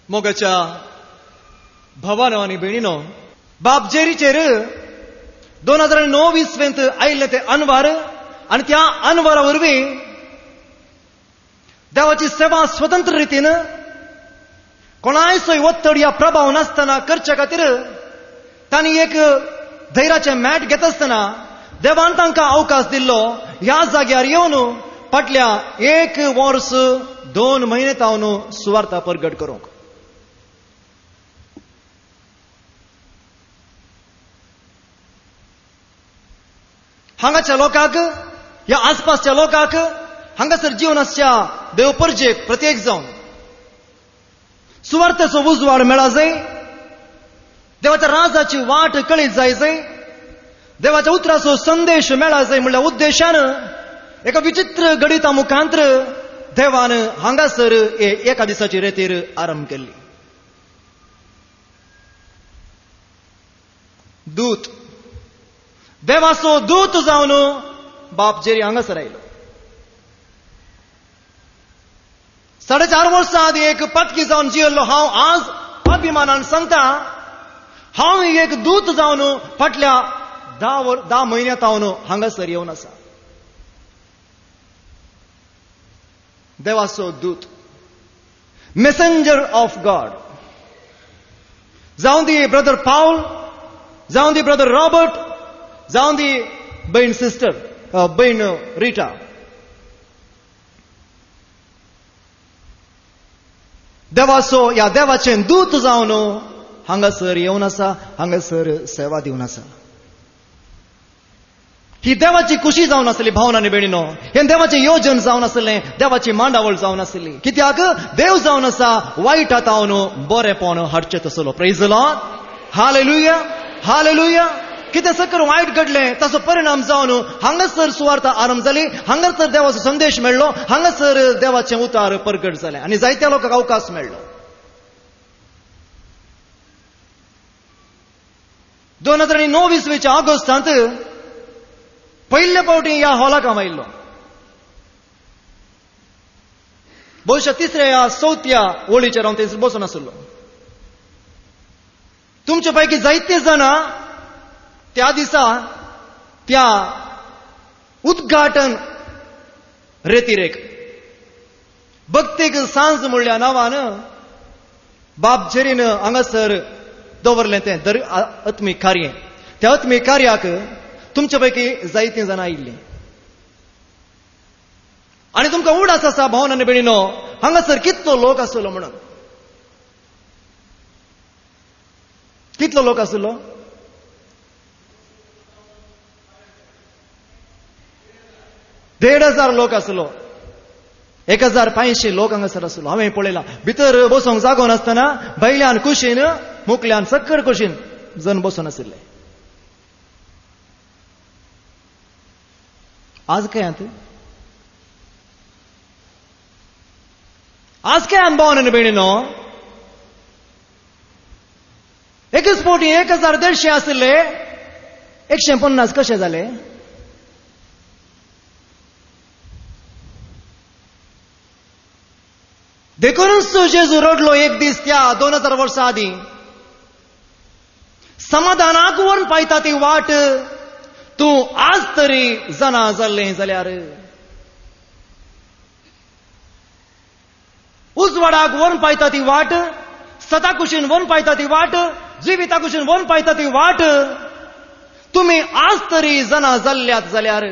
मोगाच्या भावानो आनी भयणीनो, बापजेरीचेर 2029 आयिल्ले ते अनवार आनी त्या अनवारा वरवीं देवाची सेवा स्वतंत्र रितीन कोणाय सोय वत्तड या प्रभाव नासतना करचे खातीर तांणी एक धैर्याचे मॅट घेत आसतना देवान तांकां अवकाश दिल्लो ह्या जाग्यार येवन फाटल्या 1 वर्स 2 म्हयने तावन सुवार्ता परगट करूंक. हांगाच्या लोकांक, ह्या आसपासच्या लोकांक हांगासर जिवनाच्या देवपर्जेक प्रत्येक जावन सुवार्थेचो उजवाड मेळा जाय, देवाच्या राजाची वाट कळीत जाय जाय, देवाच्या उतराचो संदेश मेळा जाय म्हणल्या उद्देशान एका विचित्र गणिता मुखांतर देवान हांगासर एका दिसाची रेतीर आरंभ केल्ली. दूत, देवाचो दूत जावन बाप जेरी हांगासर आयलो. 4.5 वर्सां आदी एक पटकी जावन जियेल्लो हांव आज अभिमानान सांगता, हांव एक दूत जावन फाटल्या 10 म्हयन्यां तावन हांगासर येवन आसा. देवाचो दूत, मेसेंजर ऑफ गॉड. जावं दी ब्रदर पाऊल, जावं दी ब्रदर रॉबर्ट, जावं दी बहीण सिस्टर, बहीण रिटा. देवाचो या देवाचे दूत जावन हांगासर येवन आसा, हांगासर सेवा दिवन आसा. ही देवाची खुशी जावन आसली भावना आनी भयणीनो, हे देवाचें योजन जावन आसलें, देवाची मांडावळ जावन आसली. कित्याक देव जावन आसा वायट हातावन बरेपण हाडचें तसलो. Praise the Lord, hallelujah, hallelujah. कितें सकल वायट घडलें ताचो परिणाम जावन हांगासर सुवार्ता आरंभ जाली, हांगासर देवाचो संदेश मेळ्ळो, हांगासर देवाचें उतार परगट जालें आनी जायत्या लोकांक अवकाश मेळ्ळो. 2029 ऑगस्टांत पयले फावटी ह्या हॉलाक हांव आयिल्लो. बहुशा 3ऱ्या या 4थ्या वळीचेर हांव थंयसर बसून आसलो. तुमचे पैकी जायते जाणां त्या दिसा त्या उद्घाटन रेतीरेक भक्तीक सांज म्हणल्या नांवान बाप जेरीन हांगासर दवरलें तें आत्मीक कार्य. त्या आत्मीक कार्याक तुमचे पैकी जायतीं जाणां आयिल्लीं आनी तुमकां उडास आसा भावना आनी भयणीनो, हांगासर कितलो लोक आसलो म्हणून. कितलो लोक आसलो? 1,500 लोक आसलो. 1,500 लोक हांगासर आसलो. हांवें पळयलां. भितर बसूंक जागो नासतना भायल्यान कुशीन मुखल्यान सक्कड कुशीन जण बसून आशिल्ले. आज काय भावना आनी भयणीनो, एकच फावटी 1,150 आशिल्ले 150 कशे जाले? देखूनच जेजू रडलो एक दीस त्या 2000 वर्सां आदी, समाधानाक व्हरून पायता ती वाट तूं आज तरी जाणा जाल्लें जाल्यार. उजवाडाक व्हरून पायता ती वाट, सदा कुशीन व्हरून पायता ती वाट, जिविता कुशीन व्हरून पायता ती वाट तुमी आज तरी जाणा जाल्ल्यात जाल्यार.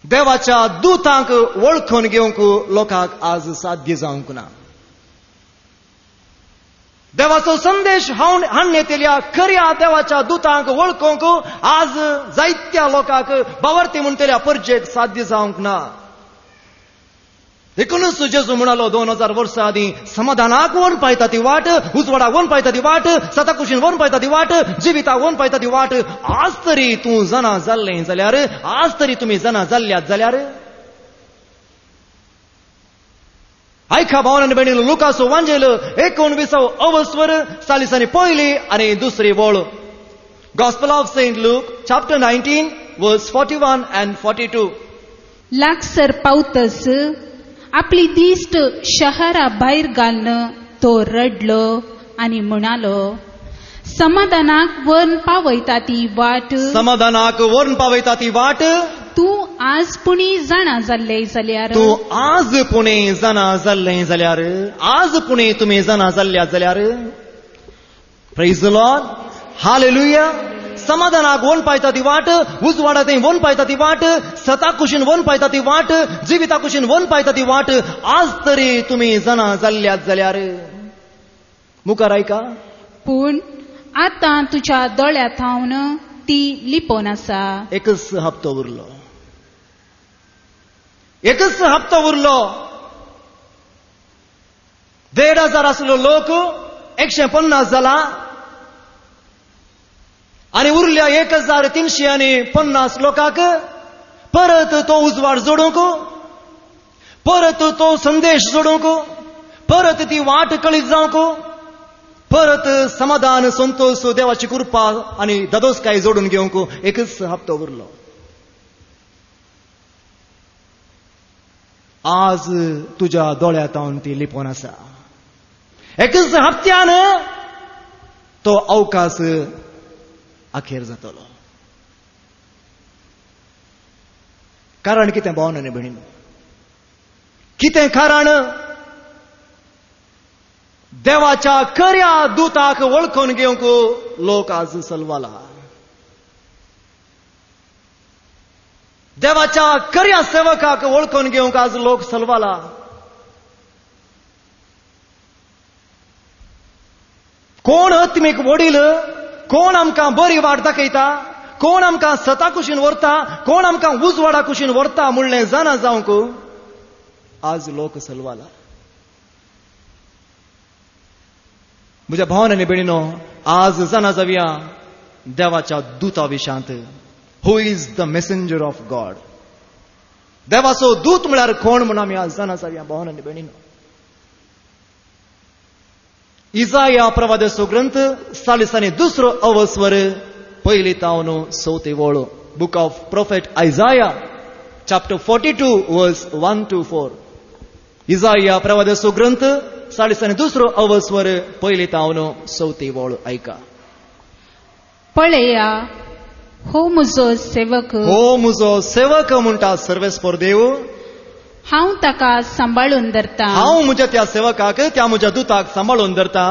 देवाच्या दूतांक वळखून घेवंक लोकांक आज साध्य जावंक ना. देवाचो संदेश हाडून येतल्या खऱ्या देवाच्या दूतांक वळखूंक आज जायत्या लोकांक बावर्ती म्हणटल्या परजेक साध्य जावंक ना. देखूनच जेजू म्हणालो 2000 वर्सां आदी, समाधानाक व्हरून पायता ती वाट, उजवाडाक व्हरून पायता ती वाट, सता कुशीन व्हरून पायता ती वाट, जिविताक व्हरून पायता ती वाट आज तरी तूं जाणा जाल्लें जाल्यार, आज तरी तुमी जाणा जाल्ल्यात जाल्यार. ऐका भावना आनी भयणीनो, लुकाचो वांजेल 19 अवस्वर सालिसांनी पयली आनी दुसरी वळ. Gospel of Saint Luke, chapter 19, verse 41 and 42. लागसर पावतस आपली दिश्ट शहरा भायर घालन तो रडलो आनी म्हणालो, समाधानाक वर्ण पावयता ती वाट, समाधानाक वर्ण पावयता ती वाट, तूं आज पुणी जाणा जाल्ले जाल्यार, तूं आज पुणे जाणा जाल्लें जाल्यार, आज पुणे तुमी जाणा जाल्ल्या जाल्यार. Praise the Lord, hallelujah. समाधानाक वर्ण पावयता ती वाट, उजवाडा थंय वर्ण पावयता ती वाट, सता कुशीन वर्ण पावयता ती वाट, जिविता कुशीन वर्ण पावयता ती वाट, आज तरी तुमी जाणा जाल्ल्यात जाल्यार. मुखार ऐका. पूण आतां तुज्या दोळ्यांत थावन ती लिपोन आसा. एकच हप्तो उरलो, एकच हप्तो उरलो. 1,500 आसलो लोक 150 जाला आणि उरल्या 1,350 लोकांक परत तो उजवाड जोडूंक, परत तो संदेश जोडूंक, परत ती वाट कळीत जावंक, परत समाधान, संतोष, देवाची कृपा आणि ददोसकाय जोडून घेवंक एकच हप्तो उरलो. आज तुज्या दोळ्यांत हांव ती लिपोन आसा. एकच हप्त्यान तो अवकाश अखेर जातलो. कारण कितें भावना आनी भयणीनो, कितें कारण? देवाच्या खऱ्या दूताक वळखून घेवंक लोक आज सलवाला. देवाच्या खऱ्या सेवकाक वळखून घेवंक आज लोक सलवाला. कोण आत्मीक वडील, कोण आमकां बरी वाट दाखयता, कोण आमकां सता कुशीन व्हरता, कोण आमकां उजवाडा कुशीन व्हरता म्हणलें जाणा जावंक आज लोक सलवाला. म्हज्या भावांनी आनी भयणीनो, आज जाणा जावया देवाच्या दूता Vishant. Who is the messenger of God. देवाचो दूत म्हळ्यार कोण म्हूण आमी आज जाणा जावया भावांनी आनी भयणीनो. इजाया प्रवादाचो ग्रंथ 42 अवस्वर पयली तावन 4 वळो. बुक ऑफ प्रॉफेट आयजाया चॅप्टर 42 वर्स 1 to 4. इजाया प्रवादाचो ग्रंथ 42 अवस्वर पयली तावन 4 वळो. ऐका. पळया, हो म्हजो सेवक, हो म्हजो सेवक म्हणटा सर्वेस्पर देव. हांव ताका सांबाळून धरता. हांव म्हज्या त्या सेवकाक, त्या म्हज्या दुताक सांबाळून धरता.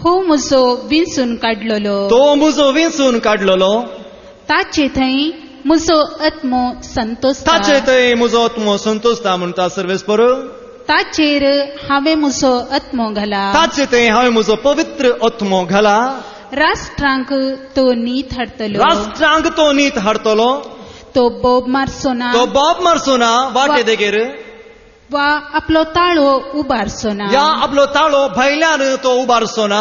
हो म्हजो विंचून काडलेलो, तो म्हजो विंचून काडलेलो. ताचे थंय म्हजो आत्मो संतोषता. ताचे थंय म्हजो आत्मो संतोषता म्हणटा सर्वेस्पर. ताचेर हांवें म्हजो आत्मो घाला. ताचे थंय हांवें म्हजो पवित्र आत्मो घाला. राष्ट्रांक तो नीत हाडटलो. राष्ट्रांक तो नीत हाडटलो. तो बोब मारचो ना. तो बोब मारचो ना वाटे देगेर. वा आपलो ताळो उबारचो ना. या आपलो ताळो भायल्यान तो उबारचो ना.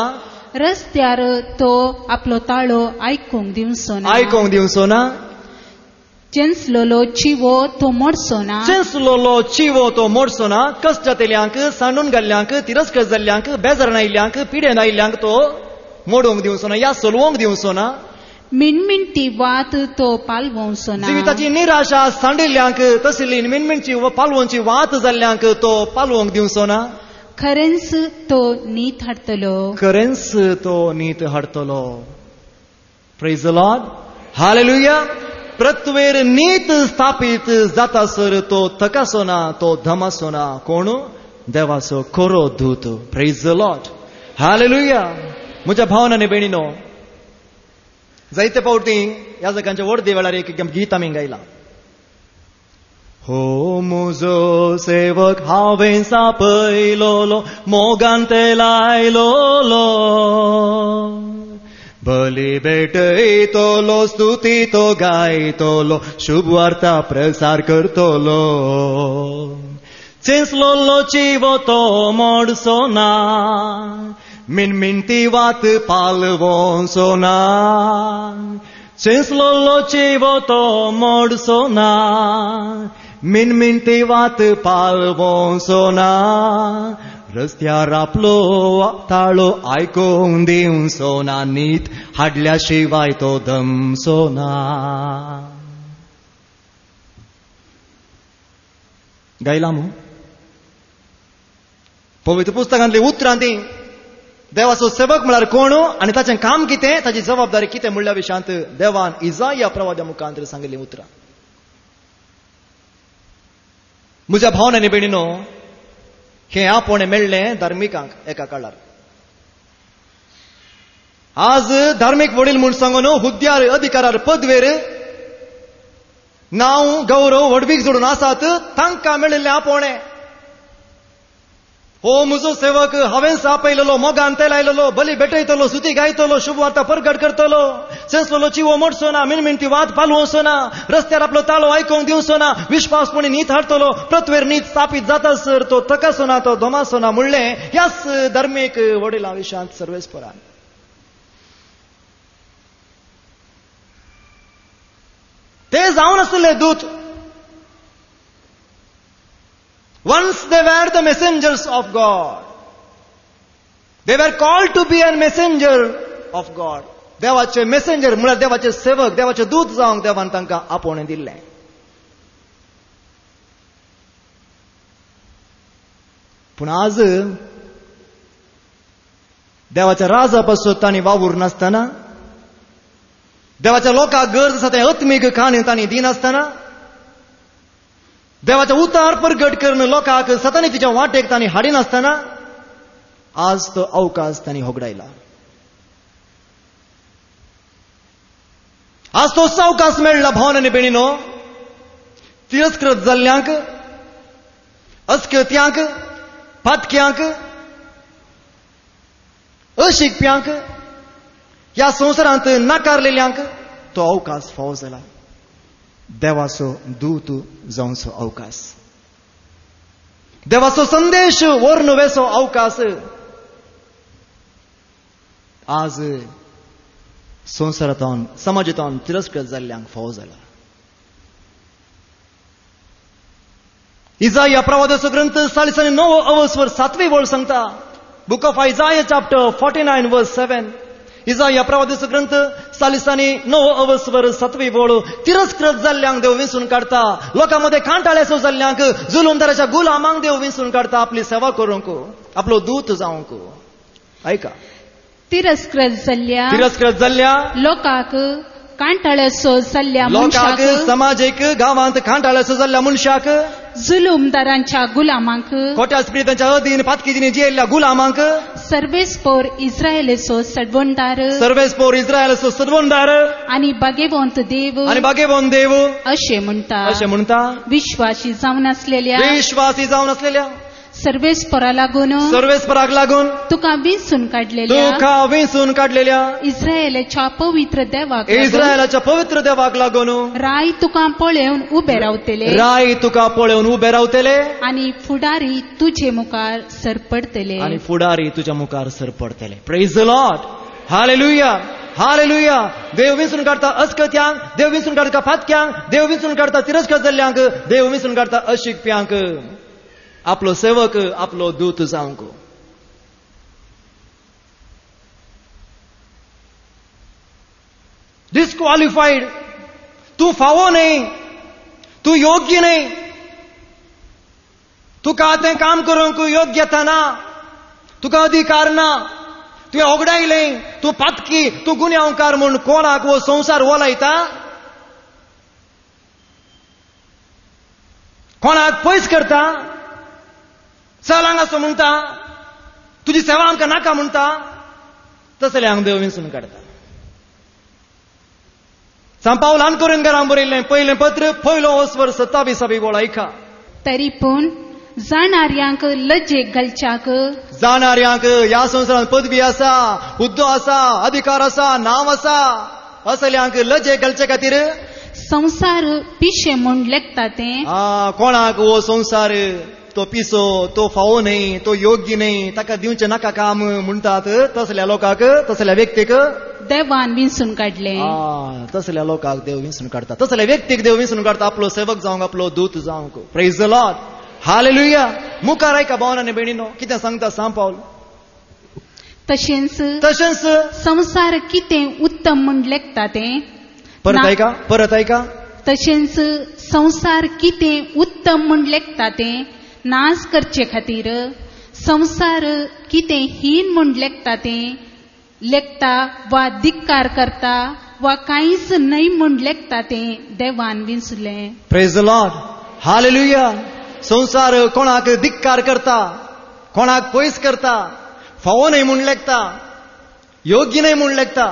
रस्त्यार तो आपलो ताळो आयकूंक दिवचो ना. आयकूंक दिवचो ना. चेंचलोलो चिवो तो मोडचो ना. चेंचलोलो चिवो तो मोडचो ना. कश्टातेल्यांक, सांडून घाल्ल्यांक, तिरस्कार जाल्ल्यांक, बेजार आयिल्ल्यांक, पिडेन आयिल्ल्यांक तो मोडूंक दिवचो ना, या सोलवोंक दिवचो ना. मिणमिणटी वात तो पालवोवचो ना. जिविताची निराशा सांडिल्ल्यांक, तसली मिणमिणची पालवोवची वात जाल्ल्यांक तो पालवोंक दिवचो ना. खरेंच तो नीत हाडटलो. खरेंच तो नीत हाडटलो. Praise the Lord, hallelujah. पृथ्वीर नीत स्थापीत जातासर तो थकासो ना, तो धमासो ना. कोण? देवाचो खरो दूत. Praise the Lord, hallelujah. म्हज्या भावांनी आनी भयणीनो, जायते फावटी ह्या जगांच्या व्हडदे वेळार एक गीत आमी गायला. हो म्हजो सेवक हांवें सांपयलोलो, मोगान ते लायलोलो. बली भेटयतलो, स्तुती तो गायतलो, शुभ वार्ता प्रसार करतलो. चेंचलोलो चिवो तो मोडचो ना, मिणमिणटी वात पालवोचो ना. चेंचलोलो चिवो तो मोडचो ना, मिणमिणटी वात पालवोचो ना. रस्त्यार आपलो ताळो आयकूंक दिवचो ना, नीत हाडल्या शिवाय तो दमचो ना. गायला मू पवित्र पुस्तकांतली उतरां ती देवाचो सेवक म्हळ्यार कोण आनी ताचें काम कितें ताची जबाबदारी कितें म्हणल्या विशयांत देवान इसाया प्रवाद्या मुखांतर सांगिल्ली उतरां. म्हज्या भावनांनी भयणीनो, हें आपोणें मेळ्ळें धार्मिकांक एका काळार. आज धार्मीक वडील म्हूण सांगून हुद्द्यार अधिकारार पदवेर नांव गौरव वडवीक जोडून आसात तांकां मेळिल्लें आपोणें. हो म्हजो सेवक, हांवें आपयलेलो, मोगान तेल आयलेलो, बली भेटयतलो, सुती गायतलो, शुभ वार्ता प्रगट करतलो, सेंसलेलो चिवो मोडचो ना, मिणमिणती वाद पालवचो ना, रस्त्यार आपलो ताळो आयकूंक दिवचो ना, विश्वासपणी नीत हाडटलो, प्रतवेर नीत स्थापीत जातासर तो तकासो ना, तो दोमासो ना म्हणलें ह्याच धर्मीक वडिलां विशयांत सर्वेस्परान. ते जावन आसले दूत. Once they were the messengers of God. They were called to be a messenger of God. देवाचे मेसेंजर म्हळ्यार देवाचे सेवक, देवाचे दूत जावंक देवान तांकां आपोवणें दिल्लें. पूण आज देवाच्या राजापासून तांणी वावूर नासतना, देवाच्या लोकांक गरज आसा तें आत्मीक खाण तांणी दिनासतना, देवाचा उतार प्रगट करून लोकांक सतानितीच्या वाटेक तांणी हाडिनासतना आज तो अवकाश तांणी होगडायला. आज तो अवकाश मेळ्ळा भावनांनी भयणीनो, तिरस्कृत जाल्ल्यांक, अस्कृत्यांक, पातक्यांक, अशिकप्यांक, ह्या संवसारांत नाकारलेल्यांक तो अवकाश फावो जाला. देवाचो दूत जावचो अवकाश, देवाचो संदेश व्हरून वेचो अवकाश आज संवसारांतून, समाजांतून तिरस्कृत जाल्ल्यांक फावो जाला. इसाया प्रवादाचो ग्रंथ 49 अवस्वर 7वी वळ सांगता. बुक ऑफ आयजाया चॅप्टर 49 वर्स 7. इसाया प्रवादाचो ग्रंथ 49 अवस्वर 7वी वळ. तिरस्कृत जाल्ल्यांक देव विंचून काडटा, लोकांमध्ये कांटाळेसो जाल्ल्यांक, जुलुमदाराच्या गुलामांक देव विंचून काडटा आपली सेवा करूंक, आपलो दूत जावंक. ऐका, तिरस्कृत जाल्ल्या लोकांक, कांटाळेसो जाल्ल्या लोकांक, समाजीक गांवांत कांटाळेसो जाल्ल्या मनशाक, जुलुमदारांच्या गुलामांक, खोट्या स्पिरितांच्या अधीन पातकिदीन जियेल्ल्या गुलामांक, सर्वेस्पोर इस्रायेलेचो सडवंदार, आनी बागेवंत देव अशें म्हणटा. विश्वासी जावन आसलेल्या सर्वेस्पराक लागून तुका विंचून काडलेल्या इस्रायेलाच्या पवित्र देवाक लागून राय तुका पळोवन उबे रावतले आनी फुडारी तुजे मुखार सरपडतले. Praise the Lord. Hallelujah, hallelujah. देव विंचून काडटा अस्कृत्यांक, देव विंचून काडटा फातक्यांक, देव विंचून काडटा तिरस्कृत जाल्ल्यांक, देव विंचून काडटा अशिकप्यांक आपलो सेवक, आपलो दूत जावंक. डिस्क्वॉलिफाईड, तू फावो न्ही, तू योग्य न्ही, तुका तें काम करूंक योग्यता ना, तुका अधिकार ना, तुवें ओगडायलें, तू पातकी, तू गुन्यांवकार म्हूण कोणाक वो संवसार वलायता, कोणाक पयस करता, चल हांगासो म्हणटा, तुजी सेवा आमकां नाका म्हणटा, तसल्यांक देव विंचून काडटा. सांपावलान करून घरां बरयल्लें पयलें पत्र 1 अवस्वर 27वी वळ. ऐका, तरी पूण जाणार्यांक लज्जेक घालच्याक, जाणार्यांक ह्या संवसारांत पदवी आसा, हुद्दो आसा, अधिकार आसा, नांव आसा, असल्यांक लज्जेक घालचे खातीर संसार पिशे म्हूण लेखता तें. कोणाक वो संसार तो पिसो, तो फावो न्ही, तो योग्य न्ही, ताका दिवचें नाका काम म्हणटात, तसल्या लोकांक, तसल्या व्यक्तीक देवान विंचून काडले. तसल्या लोकांक देव विंचून काडटा, तसल्या व्यक्तीक देव विंचून काडटा आपलो सेवक जावंक, आपलो दूत जावंक. Praise the Lord. हालेलुया. मुखार ऐका भावनांनी भयणीनो, कितें सांगता सांग पावल. तशेंच संसार कितें उत्तम म्हूण लेखता तें. परत ऐका. तशेंच संसार कितें उत्तम म्हूण लेखता तें नाश करचे खातीर संसार कितें हीन म्हूण लेखता वा धिक्कार करता वा कांयच न्हय म्हूण लेखता तें देवान विसरलें. Praise the Lord. हालेलुया. संसार कोणाक धिक्कार करता, कोणाक पयस करता, फावो न्हय म्हूण लेखता, योग्य न्हय म्हूण लेखता,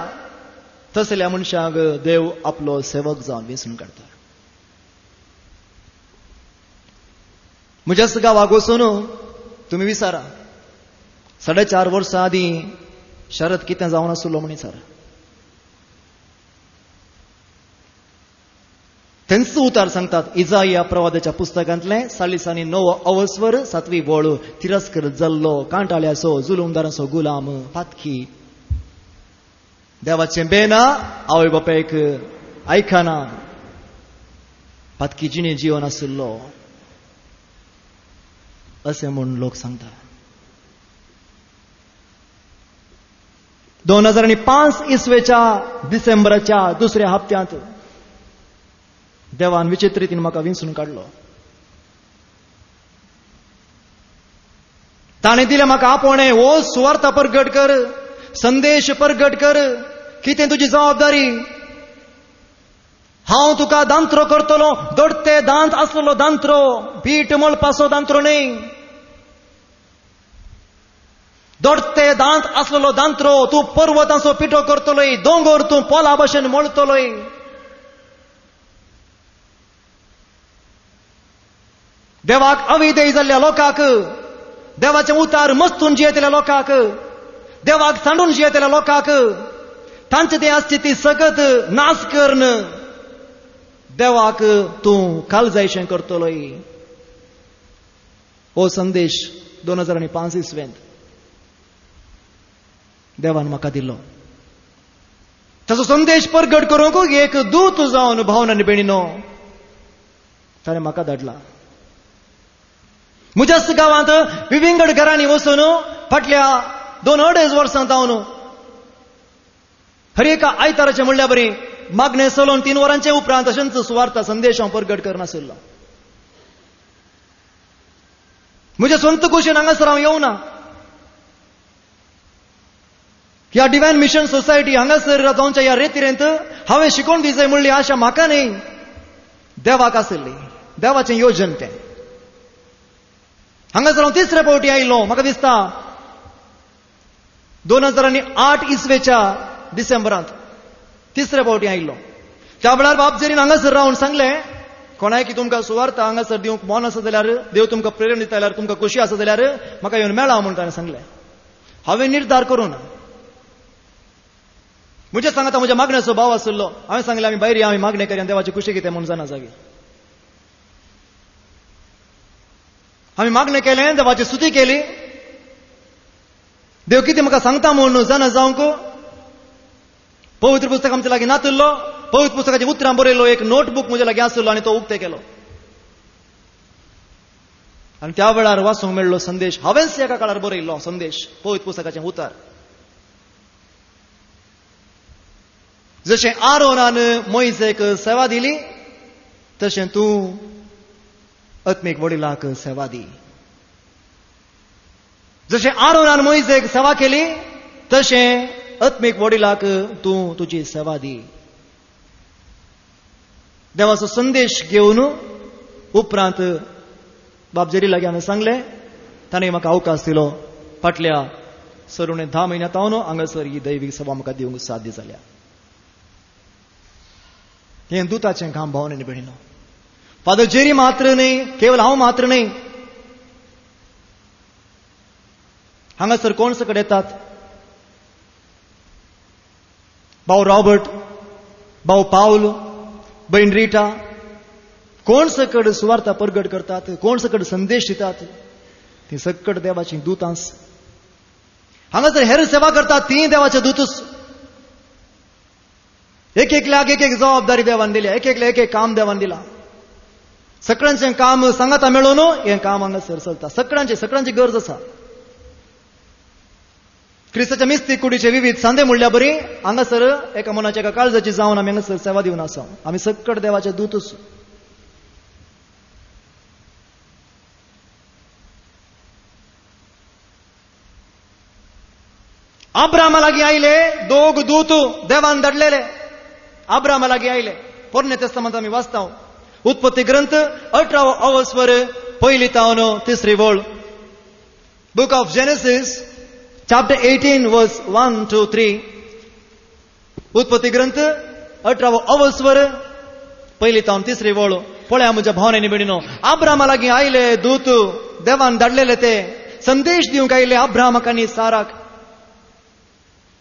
तसल्या मनशाक देव आपलो सेवक जावन वेंचून काडता. म्हज्याच गांवाक वचून तुमी विचारा 4.5 वर्सां आदीं शरद कितें जावन आसलो म्हण विचारा. तेंच उतार सांगतात इजाया प्रवादाच्या पुस्तकांतले 49 अवस्वर 7वी बोळ. तिरस्कर जल्लो कांटाळ्याचो जुलुमदाराचो गुलाम पातकी देवाचें बेना आवय बापायक आयकना पातकी जिणे जीवन आशिल्लो अशें म्हूण लोक सांगता. 2005 इसवेच्या डिसेंबराच्या 2ऱ्या हप्त्यांत देवान विचित्र रितीन म्हाका विंचून काडलो. ताणें दिलें म्हाका आपणे हो सुवार्थ परगट कर, संदेश परगट कर. कितें तुजी जबाबदारी? हांव तुका दांत्रो करतलो, दोडते दांत आसलेलो दांत्रो, पीठ मळपाचो दांत्रो न्हय. दोडते दांत आसलेलो दांत्रो तूं पर्वताचो पिठो करतलोय, दोंगर तूं पोला भशेन मळतलोय. देवाक अविधेय जाल्ल्या लोकांक, देवाचे उतार मस्तून जियेतल्या लोकांक, देवाक सांडून जियेतल्या लोकांक तांची ती आसची सगत नाश करन देवाक तूं काळजायशें करतलोय. हो संदेश 2005 इसवेंत देवान म्हाका दिलो. ताचो संदेश परगट करूंक एक दूत जावन भावनांनी बेणीनो ताणें म्हाका धाडला. म्हज्याच गांवांत विविंगड घरांनी वचून फाटल्या 2-2.5 वर्सां जावन हर एका आयताराचें म्हणल्या बरी मागणें चलोवन 3 वरांचे उपरांत अशेंच सुवार्थ संदेश हांव परगट करनाशिल्लो. म्हज्या स्वंत कुशीन हांगासर हांव येवना. ह्या डिवायन मिशन सोसायटी हांगासर जावच्या ह्या रेतीरेंत हांवें शिकोवन दी जाय म्हणली आशा म्हाका न्हय, देवाक आशिल्ली. देवाचें योजन तें. हांगासर हांव 3ऱ्या फावटी आयिल्लो. म्हाका दिसता 2008 इसवेच्या डिसेंबरांत 3ऱ्या फावटी आयिल्लो. त्या वेळार बापजेरीन हांगासर रावन सांगलें कोणाय की तुमकां सुवार्थ हांगासर दिवंक मन आसा जाल्यार, देव तुमकां प्रेरण दिता जाल्यार, तुमकां खोशी आसा जाल्यार म्हाका येवन मेळा म्हूण ताणें सांगलें. हांवें निर्धार करूं ना. म्हजे सांगता म्हज्या मागण्याचो भाव आशिल्लो. हांवें सांगलें आमी भायर आमी मागणें करी आनी देवाची खुशी कितें म्हूण जाणा जागी. आमी मागणें केलें, देवाची स्तुती केली. देव कितें म्हाका सांगता म्हूण जाणा जावंक पवित्र पुस्तक आमचे लागीं नातिल्लो. पवित्र पुस्तकाची उतरां बरयलो एक नोटबूक म्हजे लागीं आशिल्लो आनी तो उक्ते केलो. आनी त्या वेळार वाचूंक मेळ्ळो संदेश. हांवेंच एका काळार बरयल्लो संदेश, पवित्र पुस्तकाचें उतार. जशें आरोनान मोइसेक सेवा दिली तशें तूं आत्मीक वडिलांक सेवा दी. जशें आरोनान मोइसेक सेवा केली तशें आत्मीक वडिलांक तूं तुजी सेवा दी. देवाचो संदेश घेवन उपरांत बापजेरी लागीं हांवें सांगलें. ताणें म्हाका अवकाश दिलो. फाटल्या सरुणे 10 म्हयन्यां तावन हांगासर ही दैवीक सभा म्हाका दिवंक साध्य जाल्या. हें दुताचें काम भावनेन बेणीनो. फादर जेरी मात्र न्हय, केवळ हांव मात्र न्हय. हांगासर कोण सकट येतात? भाऊ रॉबर्ट, भाऊ पाऊल, बहीण रिटा. कोण सकट सुवार्थ परगट करतात, कोण सकट संदेश दितात, ती सकट देवाची दूतांस. हांगासर हेर सेवा करतात ती देवाचे दूतच. एक एकल्याक एक जबाबदारी देवान दिल्या, एक एकल्याक एक काम देवान दिला. सगळ्यांचें काम सांगाता मेळून हें काम हांगासर चलता. सगळ्यांची गरज आसा. क्रिस्ताच्या मिस्तीक कुडीचे विविध सांदे म्हणल्या बरी हांगासर एका मनाच्या एका काळजाची जावन आमी हांगासर सेवा दिवन आसा. आमी सकट देवाचे दूतच. अब्रामा लागीं आयले दोग दूत देवान धाडलेले. अब्रामा लागीं आयले. पोरणे तेस्तामंत आमी वाचता. उत्पत्ती ग्रंथ 18 अवस्वर पहिली तावन तिसरी वळ. Book of genesis chapter 18 verse 1 to 3. उत्पत्ती ग्रंथ 18 अवस्वर पहिली तावन तिसरी वळ. पळया म्हज्या भावनेनी भयणीनो, अब्रामा लागीं आयले दूत देवान धाडलेले ते संदेश दिवंक आयले अब्रामाक आनी साराक.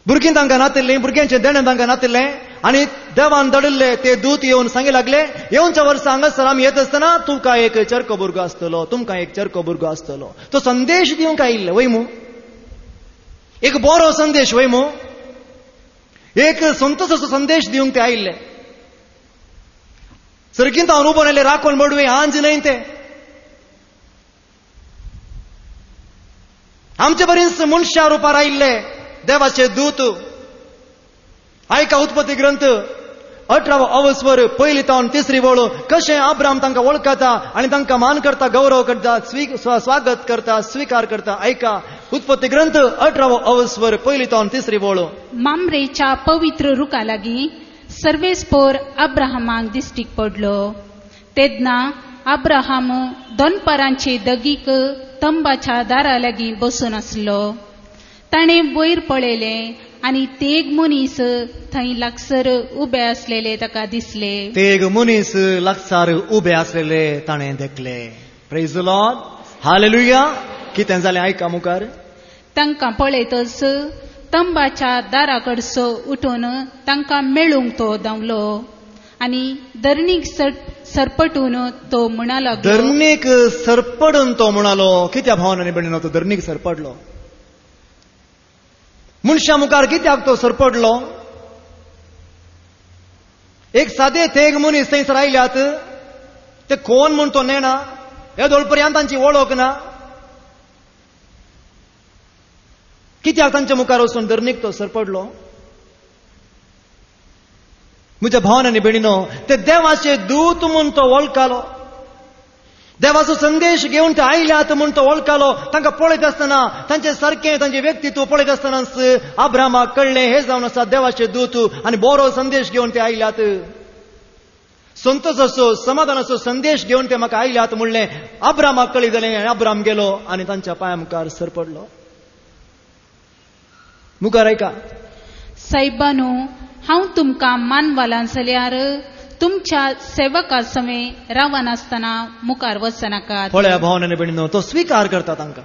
भुरगीं तांकां नातिल्लीं, भुरग्यांचें देणें तांकां नातिल्लें आनी देवान धाडिल्ले ते दूत येवन सांगूंक लागले येवच्या वर्सा हांगासर आमी येत आसतना तुमकां एक चरको भुरगो आसतलो, तुमकां एक चरको भुरगो आसतलो. तो संदेश दिवंक आयिल्ले वय मू. एक बरो संदेश वय मू. एक संतोशाचो संदेश दिवंक ते आयिल्ले. सर्गींत हांव उबो रावले राखण मडवे आंज न्हय ते. आमचे बरींच मनशां रुपार आयिल्ले देवाचे दूत. आयका उत्पत्ती ग्रंथ 18 अवस्वर पहिली तावन तिसरी वळ. कशें अब्राम तांकां वळखता आनी तांकां मान करता, गौरव करता, स्वागत करता, स्वीकार करता. आयका उत्पत्ती ग्रंथ 18 अवस्वर पहिली तावन तिसरी वळ. मामरेच्या पवित्र रुखा लागीं सर्वेस्पोर अब्राहमाक दिश्टीक पडलो. तेदना अब्राहम दोनपरांचे दगीक तंबाच्या दारा लागीं बसून आसलो. ताणें वयर पळयलें आनी तेग मनीस थंय लागसर उबे आसलेले ताका दिसले. तेग मनीस लागसार उबे आसलेले ताणें देखले. Praise the Lord. हालेलुया. कितें जालें आयका मुखार. तांकां पळयतच तंबाच्या दारा कडसो उठून तांकां मेळूंक तो धांवलो आनी धरणीक सरपटून तो म्हणा लागलो. धरणीक सरपडून तो म्हणालो. कित्या भावनांनी भयणीनो तो धरणीक सरपडलो. मनशा मुखार कित्याक तो सरपडलो. एक सादे तेग मनीस थंयसर आयल्यात. ते कोण म्हूण तो नेना. हे दोळपर्यंत तांची वळख ना. कित्याक तांच्या मुखार वचून धरणीक तो सरपडलो. म्हज्या भावनांनी भयणीनो, ते देवाचे दूत म्हूण तो वळखलो. देवाचो संदेश घेवन ते आयल्यात म्हूण तो वळखलो. तांकां पळयत आसतना तांचे सारकें तांचे व्यक्तित्व पळयत आसतनाच अब्रामाक कळ्ळें हे जावन आसा देवाचे दूत आनी बरो संदेश घेवन ते आयल्यात. संतोशाचो समाधानाचो संदेश घेवन ते म्हाका आयल्यात म्हणलें. अब्रामाक कळ्ळी जालें. अब्राम गेलो आनी तांच्या पांया मुखार सरपडलो. मुखार आयका. सायबानू, हांव तुमकां मानवालां जाल्यार तुमच्या सेवका समे रावन आसतना मुखार वचनाकात. पळया भावनांनी भयणीनो, तो स्वीकार करता तांकां.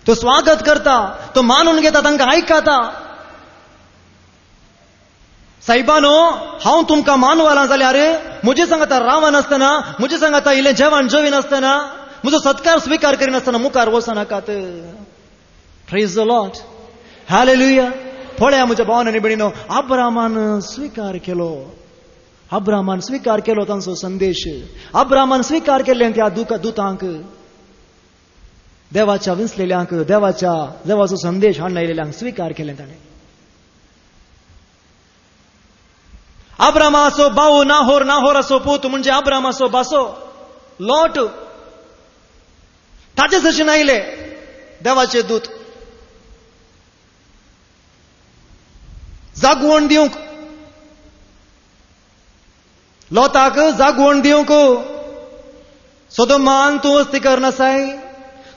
तो स्वागत करता. तो मानून घेता तांकां आयकता. सायबानो, हांव तुमकां मानवालां जाल्यार म्हजे सांगाता रावन आसतना, म्हजे सांगाता इल्लें जेवण जेवीन आसतना, म्हजो सत्कार स्वीकार करिनासतना मुखार वचनाकात. Praise the Lord. हालेलुया. पळया म्हज्या भावनांनी भयणीनो, अब्रामान स्वीकार केलो. अब्रामान स्वीकार केलो तांचो संदेश. अब्रामान स्वीकार केल्लें त्या दुतांक, देवाच्या विंसलेल्यांक, देवाचो संदेश हाडून आयिल्ल्यांक स्वीकार केलें ताणें. अब्रामाचो भाऊ नाहोर, नाहोराचो पूत म्हणजे अब्रामाचो भासो लोट. ताचे जशें आयले देवाचे दूत जागवण दिवंक, लोताक जागवण दिवंक. सोदोमान तूं वस्ती करनासाय.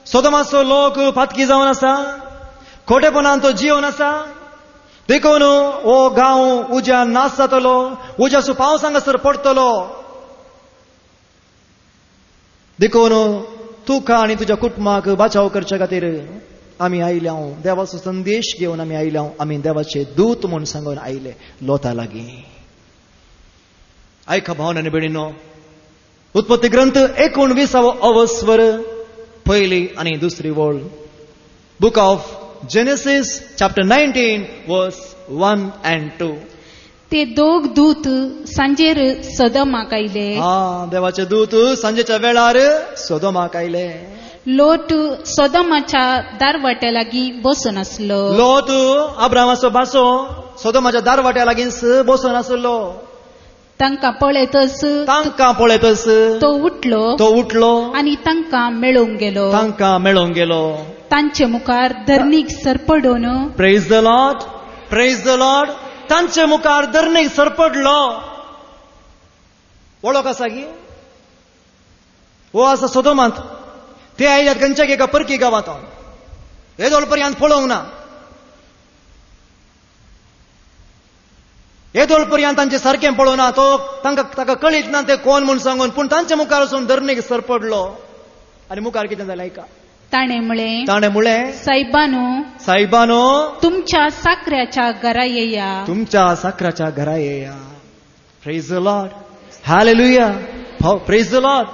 सोदोमाचो लोक फातकी जावन आसा. खोटेपणान तो जिवन आसा. देखून हो गांव उज्यान नाश जातलो. उज्याचो पावस हांगासर पडटलो. देखून तुका आनी तुज्या कुटुंबाक बचाव करचे खातीर आमी आयल्या. देवाचो संदेश घेवन आमी आयल्या. आमी देवाचे दूत म्हूण सांगून आयले लोता लागीं. आयका भावनांनी भयणीनो, उत्पत्ती ग्रंथ 19 अवस्वर पहिली आनी दुसरी वळ. बुक ऑफ जेनेसिस चॅप्टर 19 वर्स 1 and 2. ते दोग दूत सांजेर सदोमाक आयले. देवाचे दूत सांजेच्या वेळार सदोमाक आयले. लोट सोदोमाच्या दारवाट्या लागीं बसून आसलो. लोट अब्रामाचो बासो सोदोमाच्या दारवाट्या लागींच बसून आसलो. तांकां पळयतच तांकां पळयतच तो उठलो आनी तांकां मेळोवंक गेलो. तांकां मेळोवंक गेलो. तांचे मुखार धरणीक सरपडून praise the Lord, praise the Lord. तांचे मुखार धरणीक सरपडलो. वळख आसा की हो आसा सोदोमांत. ते आयल्यात खंयच्याक एका परकी गांवांत. हे दोळ पर्यंत पळोवंक ना. हे दोळ पर्यंत तांचे सारकें पळोवना. तो ताका कळीत ना ते कोण म्हूण सांगून. पूण तांचे मुखार वचून धरणीक सरपडलो. आनी मुखार कितें जालें ऐका. ताणें म्हळें सायबानो तुमच्या साकऱ्याच्या घरा येया. तुमच्या साकऱ्याच्या घरा येया. Praise the Lord, hallelujah, praise the Lord.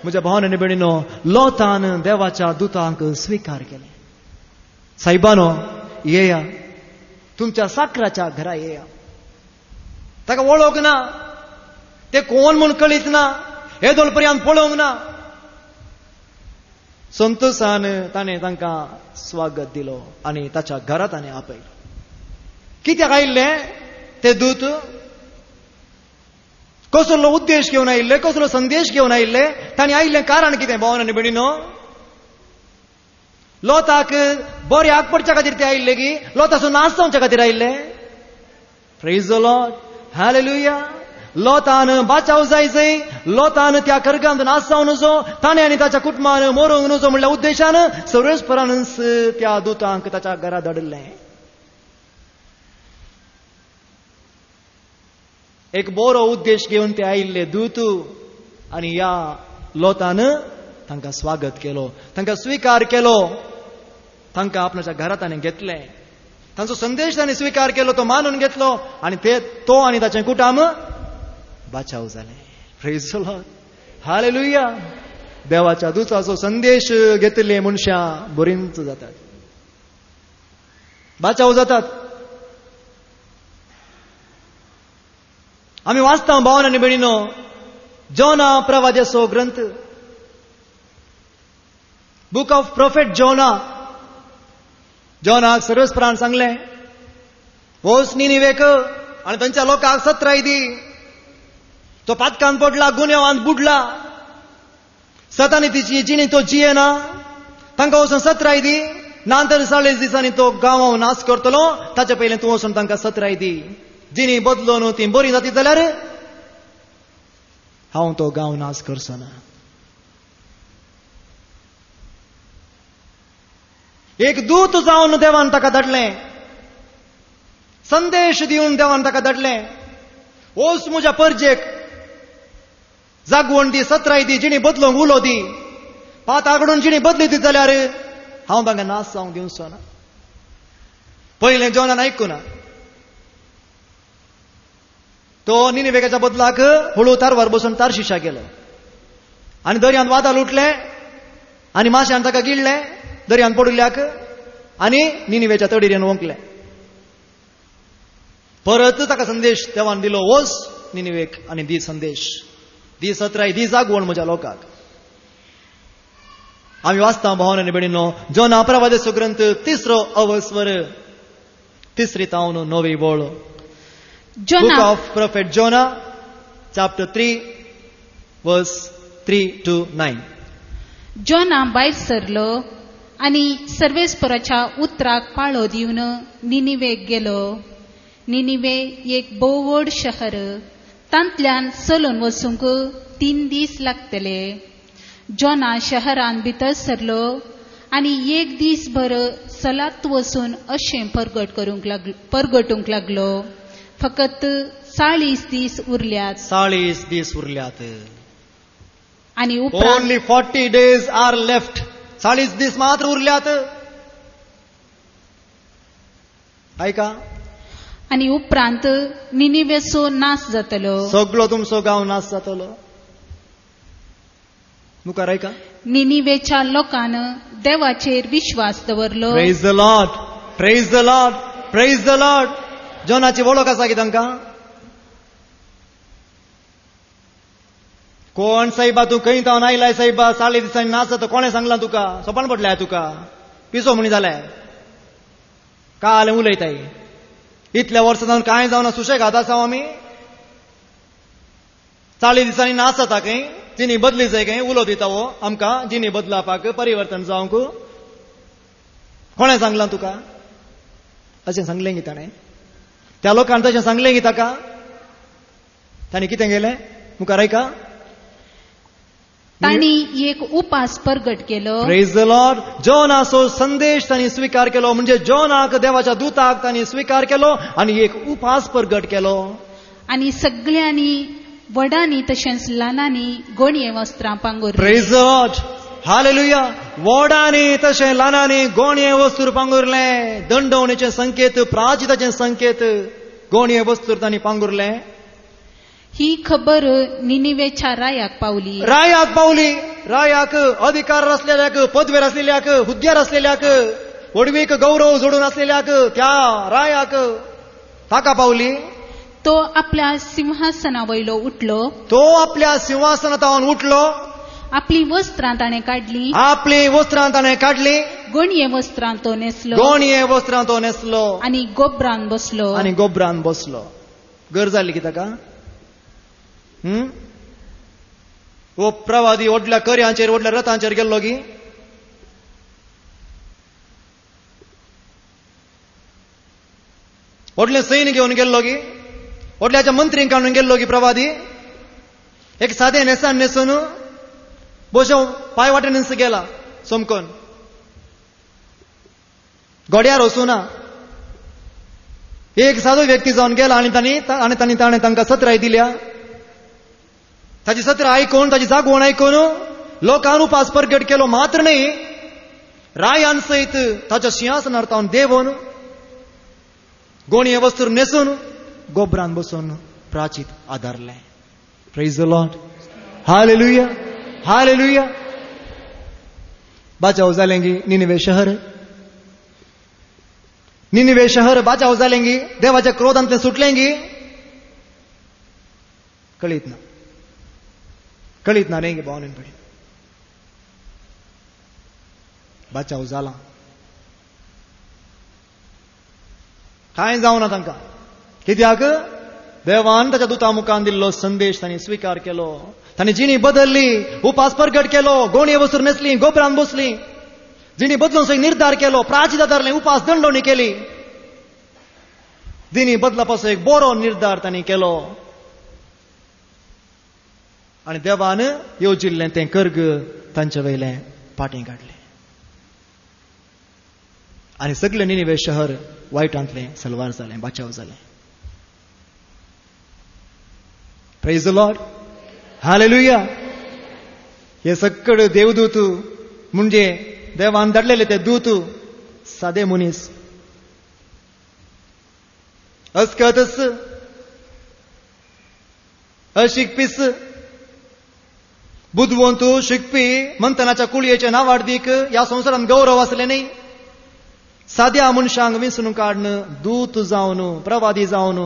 म्हज्या भावांनो आनी भयणींनो, लोतान देवाच्या दुतांक स्वीकार केले. सायबानो येया, तुमच्या साकऱ्याच्या घरा येया. ताका वळोवंक ना. ते कोण म्हूण कळीत ना. हे दोळ पर्यंत पळोवंक ना. संतोषान ताणें तांकां स्वागत दिलो आनी ताच्या घरांत ताणें आपयलो. कित्याक आयिल्ले ते दूत? कसलो उद्देश घेवन आयिल्ले, कसलो संदेश घेवन आयिल्ले? तांणी आयिल्लें कारण कितें भावांनो आनी भयणींनो? लोताक बऱ्याक पडच्या खातीर ते आयिल्ले की लोताचो नाश जावच्या खातीर आयिल्ले? Praise the Lord, hallelujah. लोतान बाचाव जायचंय. लोतान त्या कर्गांत नाश जावन नजो. ताणें आनी ताच्या कुटुंबान मरोवंक नजो म्हणल्या उद्देशान सर्वेस्परानच त्या दुतांक ताच्या घरा धाडलें. एक बरो उद्देश घेवन ते आयिल्ले दूत. आनी ह्या लोतान तांकां स्वागत केलो, तांकां स्वीकार केलो, तांकां आपणाच्या घरांत ताणें घेतलें. तांचो संदेश ताणें स्वीकार केलो, तो मानून घेतलो आनी तो आनी ताचें कुटुंब बाचाव जालें. Praise the Lord, hallelujah. देवाच्या दुताचो संदेश घेतले मनशां बरींच जातात, बाचाव जातात. आमी वाचता भावांनो आनी भयणींनो, जोना प्रवाद्याचो ग्रंथ, बुक ऑफ प्रॉफेट जोना. जोनाक सर्वेस्परान सांगलें, वच निनिवेक आनी तांच्या लोकांक सत्राय दी. तो पातकांत पडला, गुन्यांवांत बुडला. सतानी तिची जिणी तो जियेना. तांकां वचून सत्राय दी. नंतर 40 दिसांनी तो गांवांत नाश करतलो. ताचे पयलें तूं वचून तांकां सत्राय दी. जिणी बदलोन ती बरी जाती जाल्यार हांव तो गांव नाश करचो ना. एक दूत जावन देवान ताका धाडलें. संदेश दिवन देवान ताका धाडलें. वच म्हज्या परजेक, जागवण दी, सत्राय दी, जिणी बदलोवंक उलो दी. पात आगडून जिणी बदली दी जाल्यार हांव तांकां नाश जावंक दिवचो ना. पयलें जोनान आयकुना. तो निनिवेकाच्या बदलाक हळू तारवार बसून तारशिशा गेलो आनी दर्यांत वादळ उठलें आनी माश्यान ताका गिळलें दर्यांत पडुल्ल्याक आनी निनिवेच्या तडीरेन वंकलें. परत ताका संदेश देवान दिलो, वच निनिवेक आनी दी संदेश, दी सत्राय, दी जागवण म्हज्या लोकांक. आमी वाचता भावांनो आनी भयणींनो, जोना प्रवाद्याचो ग्रंथ 3रो अवस्वर 3री तावन 9वी बोळ. Book of Prophet Jonah, chapter 3, verse 3 to 9. जोना भायर सरलो आनी सर्वेस्पराच्या उतराक पाळो दिवन निनिवेक गेलो. निनिवे एक बोवड शहर. तांतल्यान चलून वचूंक 3 दीस लागतले. जोना शहरान भितर सरलो आनी 1 दीस भर चलत वचून अशें परगटूंक लागलो. फकत 40 दीस उरल्यात. 40 दीस उरल्यात. आनी ओनली 40 days आर लेफ्ट. 40 दीस मात्र उरल्यात. ऐका. आनी उपरांत निनिवेचो नाश जातलो. सगळो तुमचो गांव नाश जातलो. मुखार ऐका. निनिवेच्या लोकान देवाचेर विश्वास दवरलो. Praise the Lord, praise the Lord, praise the Lord. जोनाची वळख आसा की तांकां? कोण साहेबा तू खंय जावन आयलाय साहेबा 40 दिसांनी नाचत कोणे सांगला तुका सोपान पडलाय तुका पिसो म्हणी जाल्यार काल उलयताय इतल्या वर्सां जावन कांय जावना सुशेगाद आसा आमी 40 दिसांनी नाचता खंय जिणी बदली जाय खंय उलो दिता हो आमकां जिणी बदलापाक परिवर्तन जावंक कोणे सांगला तुका अशें सांगलें गी ताणें त्या लोकांनी तशें सांगलें गी ताका तांणी कितें केलें मुखार ऐका तांणी एक उपास प्रगट केलो प्रेज द लॉर्ड जोनाचो संदेश तांणी स्वीकार केलो म्हणजे जोनाक देवाच्या दूताक तांणी स्वीकार केलो आनी एक उपास प्रगट केलो आनी सगळ्यांनी वडांनी तशेंच ल्हानांनी गोणये वस्त्रां पांगुरलीं प्रेज द लॉर्ड हालेलुया वडांनी तशें ल्हानांनी गोणये वस्त्र पांगुरलें दंडवणेचे संकेत प्राचिताचे संकेत गोणये वस्त्र तांणी पांगुरलें ही खबर निनिवेच्या रायाक पावली रायाक अधिकार असलेल्याक पदवेर असलेल्याक हुद्द्यार असलेल्याक वडवीक गौरव जोडून असलेल्याक त्या रायाक ताका पावली तो आपल्या सिंहासनावयलो उठलो तो आपल्या सिंहासनांतावन उठलो आपली वस्त्रां ताणें काडली गोणये वस्त्रां तो न्हेसलो आनी गोबरान बसलो गर जाली की ताका वो प्रवादी व्हडल्या कर्यांचेर व्हडल्या रथांचेर गेल्लो की व्हडले सैन्य घेवन गेल्लो की व्हडल्याच्या मंत्रींक काडून गेल्लो की प्रवादी एक सादें नेसान न्हेसून बसो पांय वाटेन गेला सोमकोन घोड्यार वचूना एक सादो व्यक्ती जावन गेला आनी ताणें तांकां सत्राय दिल्या ताची सत्र आयकून ताची जागवण आयकून लोकांन उपास प्रगट केलो मात्र न्ही रायान सयत ताच्या सिंहासनार तावन देवून गोणये वस्त्र न्हेसून गोबरान बसून प्राचीत आदारलें praise the Lord hallelujah hallelujah बाचाव जालें गी निनिवे शहर बाचाव जालें गी देवाच्या क्रोधांतलें सुटलें गी कळीत ना रे गे भावनेन पडी बाचाव जाला कांय जावना तांकां कित्याक देवान ताच्या दुता मुखान दिल्लो संदेश तांणी स्वीकार केलो तांणी जिणी बदलली उपास प्रगट केलो गोणये वस्त्र न्हेसली गोबरान बसली जिणी बदलून सगळी निर्धार केलो प्राचीत आदारलें उपास दंडोवणी केली जिणी बदला पासून एक बरो निर्धार तांणी केलो आनी देवान येवजिल्लें तें कर्ग तांचे वयलें पाटी काडलें आनी सगळें निनिवे शहर वायटांतलें सलवार जालें बाचाव जालें प्रेज द लॉर्ड हालेलुया हे सगळे देवदूत म्हणजे देवान धाडलेले ते दूत सादे मनीस अस्कतस अशिकपीस बुद्धवंतू शिकपी मंथनाच्या कुळयेचे नावार्दीक ह्या संवसारांत गौरव आसले न्ही साद्या मनशांक विसरून काडन दूत जावन प्रवादी जावन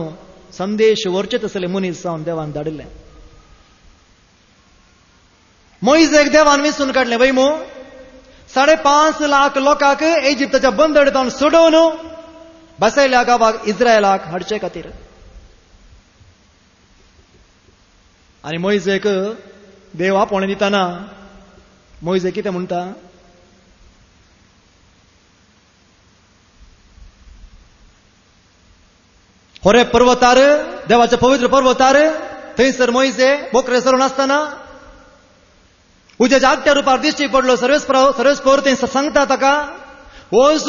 संदेश व्हरचेत असले मनीस जावन देवान धाडले मोइजेक देवान विसरून काडलें वैमो 5.5 लाख लोकांक इजिप्ताच्या बंदरतावन सोडोवन बसयल्या गांवाक इस्रायलाक हाडचे खातीर आनी मोइजेक देव आपोवणें दितना मोइजे कितें म्हणटा होरे पर्वतार देवाच्या पवित्र पर्वतार थंयसर मोइजे बोकरे सरून आसतना उज्याच्या आगट्या रुपार दिश्टी पडलो सर्वेस्पर थंय सांगता ताका ओस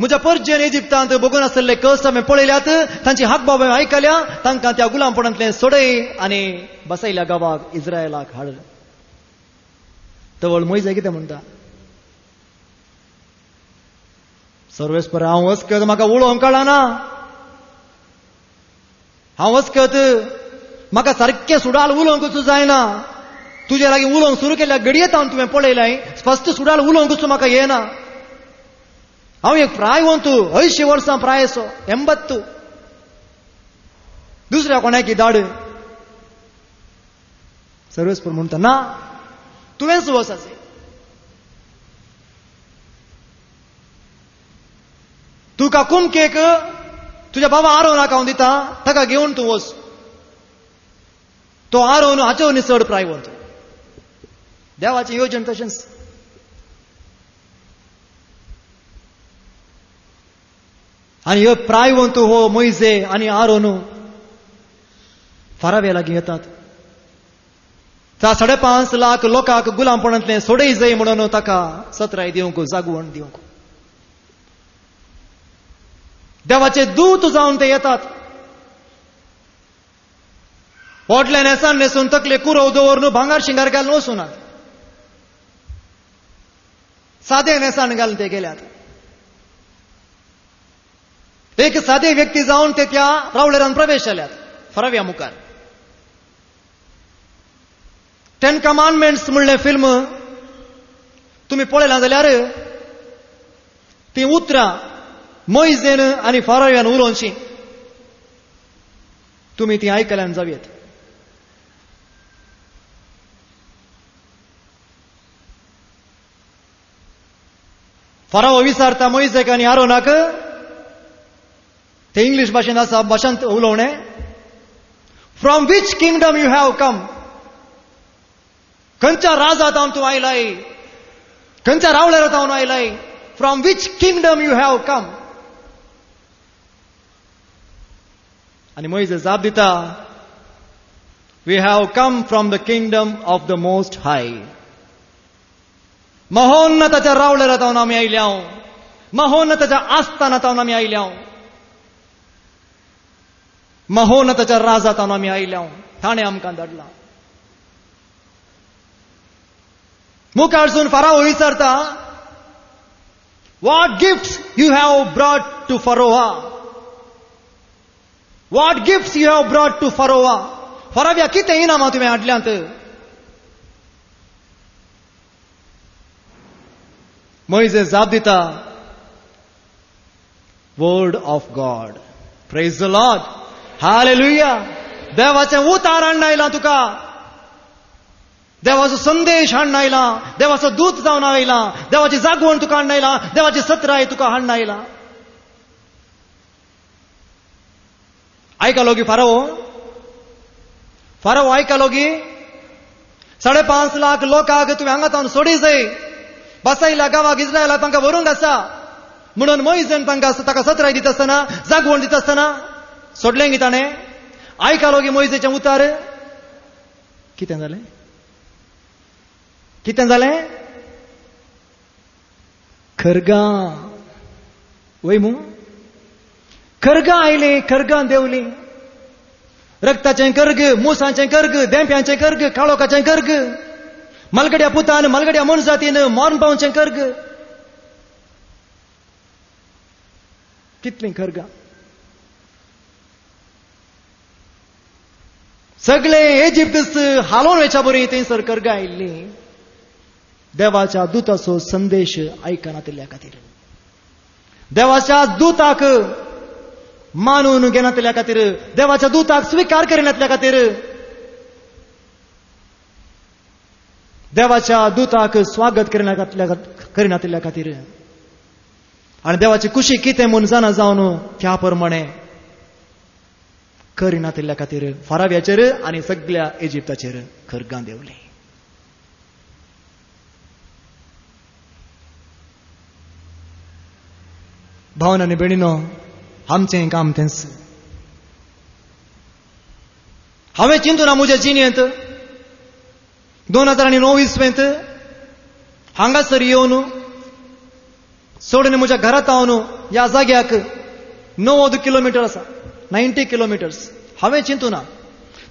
म्हज्या परजेन इजिप्तांत बगून आसले कश्ट हांवें पळयल्यात तांची हाकबाब हांवें आयकल्या तांकां त्या गुलामपणांतलें सोडय आनी बसयल्या गांवाक इस्रायलाक हाड तवळ मोइजे कितें म्हणटा सर्वेस्पर हांव वचकत म्हाका उलोवंक कळना हांव वचकत म्हाका सारकें सुडाल उलोवंकच जायना तुजे लागीं उलोवंक सुरू केल्या घडयेत हांव तुवें पळयलां स्पश्ट सुडाल उलोवंकच म्हाका येना हांव एक प्रायवंतू 80 वर्सां प्रायसो 80 दुसऱ्या कोणाकी धाड सर्वेस्पर म्हणटा ना तुवेंच वचाचें. तुका कुमकेक तुज्या बाबा आरोनाक हांव दिता, ताका घेवन तूं वच. तो आरोन हाचेर चड प्रायवंत. देवाचें येवजण तशेंच. आनी ह्यो प्रायवंत हो मोइजे आनी आरोन फाराव्या लागीं येतात. त्या 5.5 लाख लोकांक गुलामपणांतलें सोडय जाय म्हणून ताका सत्राय दिवंक, जागवण दिवंक. देवाचे दूत जावन ते येतात. व्हडले नेसान न्हेसून तकले कुरव दवरून भांगार शिंगार घालून वचूनात. सादे नेसान घालून ते गेल्यात. एक सादे व्यक्ती जावन ते त्या रावळेरान प्रवेश जाल्यात फराव्या मुखार. 10 कमांडमेंट्स म्हणलें फिल्म तुम्ही पळयलां जाल्यार ती उतरां मोइजेन आनी फाराव्यान उलोवची. तुम्ही ती आयकल्यान जावेत. फाराव विचारता मोइजेक आनी आरोनाक, ते इंग्लीश भाशेन आसा, भाशांत उलोवणें. From which kingdom you have come? खंयच्या राजांत तूं आयलाय? खंयच्या रावळेरांत हांव आयलाय? From which kingdom you have come? आनी मोइजे जाप दिता, we have come from the kingdom of the most high. महोन्नताच्या रावळेरांत आमी आयल्या. महोन्नताच्या आस्थानांत आमी आयल्या. महोन्नताच्या राजांत आमी आयल्या. ताणें आमकां धाडला. मुखारसून फाराव विचारता, what gifts you have brought to Pharaoh? What gifts you have brought to Pharaoh? फराव्या कितें इनामां तुवें हाडल्यांत? मोइजे जाप दिता, word of God. Praise the Lord. Hallelujah. देवाचें उतार हाडून आयलां तुका. देवाचो संदेश हाडून आयला. देवाचो दूत जावन आयला. देवाची जागवण तुका हाडून आयला. देवाची सत्राय तुका हाडून आयला. आयकलो गी फाराव आयकलो गी 5.5 लाख लोकांक तुवें हांगातावन सोडी जाय. बसायल्या गांवाक इस्रायलाक तांकां व्हरूंक आसा म्हणून मोइजेन ताका सत्राय दिता आसतना, जागवण दिता आसतना सोडलें गी ताणें. आयकलो गी मोइजेचें उतार. कितें जालें? कितें जालें? खरगां वय मू. खरगां आयलीं, खरगां देंवलीं. रक्ताचें कर्ग, मुसाचें कर्ग, देंप्याचें कर्ग, काळोखाचें कर्ग, मलगड्या पुतान, मलगड्या मनजातीन मोरपावचें कर्ग. कितलीं खरगां. सगळे इजिप्त हालोवन वयच्या बरी थंयसर खरगां आयिल्लीं. देवाच्या दुताचो संदेश आयकनातल्या खातीर, देवाच्या दुताक मानून घेनातल्या खातीर, देवाच्या दुताक स्वीकार करिनातल्या खातीर, देवाच्या दुताक स्वागत करिनातल्या खातीर आनी देवाची खुशी कितें म्हूण जाणा जावन त्या प्रमाणे करिनातल्या खातीर फाराव्याचेर आनी सगळ्या इजिप्ताचेर खरगां देंवली. भावन आनी भयणीनो, आमचें काम तेंच. हांवें चिंतून म्हज्या जिणेंत 2029 हांगासर येवन सोडून म्हज्या घरांत हांवन ह्या जाग्याक 90 किलोमिटर आसा, 90 किलोमिटर्स. हांवें चिंतूना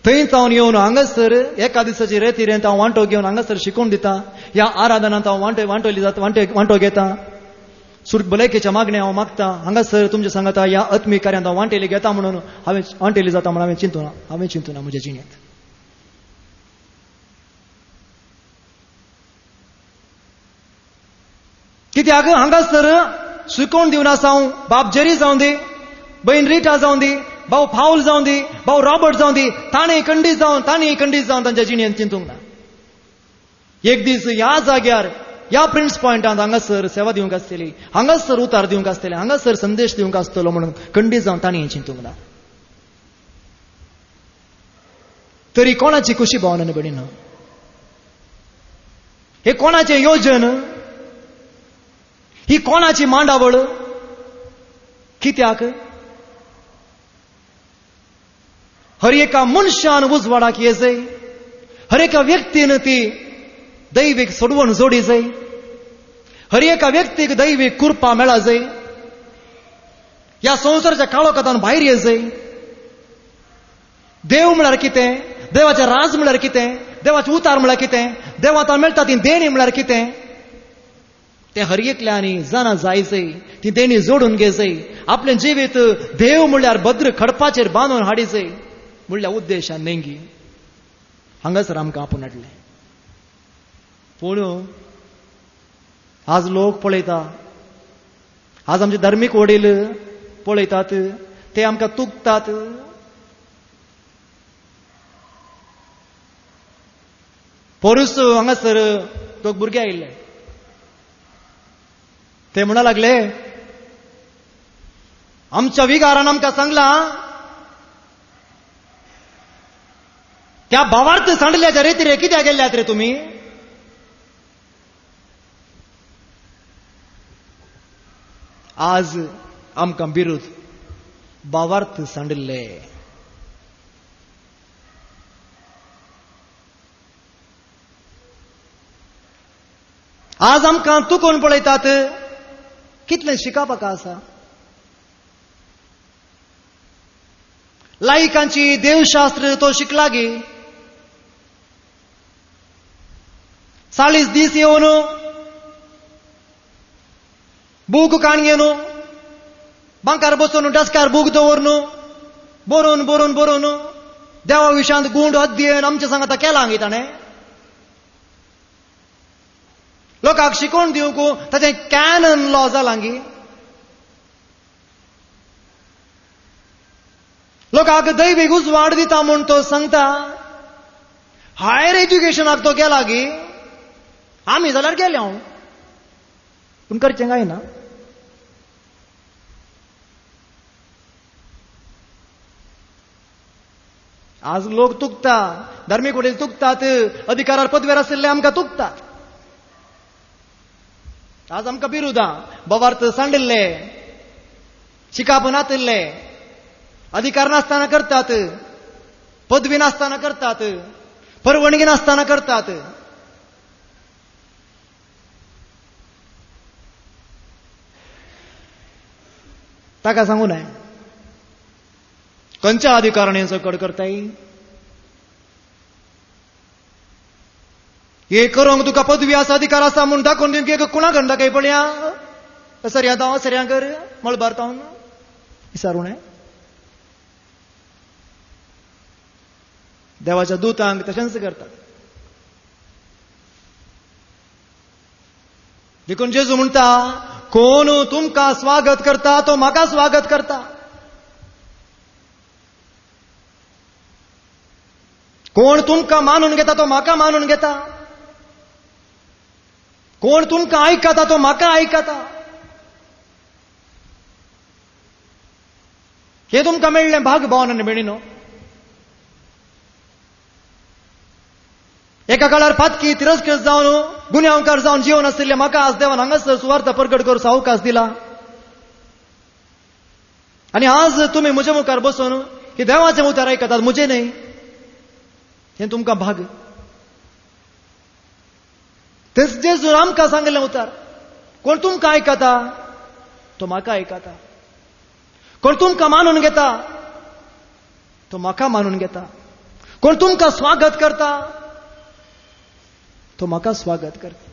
थंयच हांव येवन हांगासर एका दिसाची रेतीरेंत हांव वांटो घेवन हांगासर शिकून दिता. ह्या आराधनांत हांव वांटो घेता. सुट भलायकेच्या मागण्या हांव मागता. हांगासर तुमचे सांगता ह्या आत्मीय कार्यांत हांव वांटेली घेता म्हणून हांवें वांटेली जाता म्हणून हांवें चिंतूना म्हज्या जिणेंत. कित्याक हांगासर शिकोवन दिवन आसा हांव. बाप जेरी जावं दी, बहीण रिटा जावं दी, भाऊ फाऊल जाऊन दी, भाऊ रॉबर्ट जाऊन दी, ताणें खंडीत जावन तांच्या जिणेंत चिंतूंक ना. एक दीस ह्या जाग्यार ह्या प्रिन्स पॉयंटांत हांगासर सेवा दिवंक आसतली, हांगासर उतार दिवंक आसतले, हांगासर संदेश दिवंक आसतलो म्हणून खंडीत जावन ताणें चिंतूंक ना. तरी कोणाची खुशी भावना भयणीनो? हे कोणाचे योजन? ही कोणाची मांडावळ? कित्याक? हर एका मनशान उजवाडाक येजय, हर एका व्यक्तीन ती दैवीक सोडवण जोडी जाय, हर एका व्यक्तीक दैवीक कृपा मेळा जाय, ह्या संवसाराच्या काळोखांतल्यान भायर येजय. देव म्हळ्यार कितें? देवाचें राज म्हळ्यार कितें? देवाचें उतार म्हळ्यार कितें? देवांतल्यान मेळटा ती देणी म्हळ्यार कितें? तें हर एकल्यांनी जाणा जायचंय, ती देणी जोडून घेजय. आपलें जिवीत देव म्हळ्यार भद्र खडपाचेर बांदून हाडिचय म्हणल्या उद्देशान नेंगी हांगासर आमकां आपूण हाडलें. पूण आज लोक पळयता, आज आमचे धार्मीक वडील पळयतात, ते आमकां तुगतात. पोरूस हांगासर दोग भुरगे आयिल्ले, ते म्हणूंक लागले, आमच्या विगारान आमकां सांगलां त्या भावार्थ सांडल्याच्या रेतीर कित्याक गेल्ल्यात रे तुमी? आज आमकां बिरूद भावार्थ सांडले. आज आमकां तुकोवन पळयतात. कितलें शिकपाक आसा? लायकांची देवशास्त्र तो शिकला गे. 40 दीस येवन बूक काणयेन बांकार बसून डस्कार बूक दवरून बरोवन बरोवन बरोवन देवा विशयांत गूंड अध्ययन आमच्या सांगाता केलां गे ताणें. लोकांक शिकोवन दिवंक ताचें कॅनन लॉ जालां गी. लोकांक दैवीक उजवाड दिता म्हूण तो सांगता. हायर एज्युकेशनाक तो गेला गी. आमी जाल्यार गेले हांव, पूण करचें काय ना. आज लोक तुगता, धार्मीक वडील तुगतात, अधिकारार पदवेर आशिल्ले आमकां तुगतात. आज आमकां बिरुदां भावार्थ सांडिल्ले, शिकाप नातिल्ले, अधिकार नासतना करतात, पदवी नासतना करतात, परवणगी नासतना करतात. ताका सांगू नये खंयच्या अधिकारान सकड करताय? हे करूंक तुका पदवी आसा, अधिकार आसा म्हूण दाखोवन दिवंक कोणाक दाखय पळया. सऱ्या जावं सऱ्या कर मळबार तावन विचारूं नये. देवाच्या दूतांक तशेंच करतात. देखून जेजू म्हणटा, कोण तुमकां स्वागत करता तो म्हाका स्वागत करता. कोण तुमकां मानून घेता तो म्हाका मानून घेता. कोण तुमकां आयकता तो म्हाका आयकता. हे तुमकां मेळ्ळें भाग भावना भयणीनो. एका काळार पातकी तिरस्कृत जावन गुन्यांवकार जावन जीवन आशिल्ले म्हाका आज देवान हांगासर सुवार्थ प्रकट करूंक अवकाश दिला. आनी आज तुमी म्हजे मुखार बसून ही देवाचें उतार आयकतात, म्हजें न्हय. हें तुमकां भाग. तेच जेजून आमकां सांगलें उतार. कोण तुमकां आयकता तो म्हाका आयकता. कोण तुमकां मानून घेता तो म्हाका मानून घेता. कोण तुमकां स्वागत करता तो म्हाका स्वागत करता.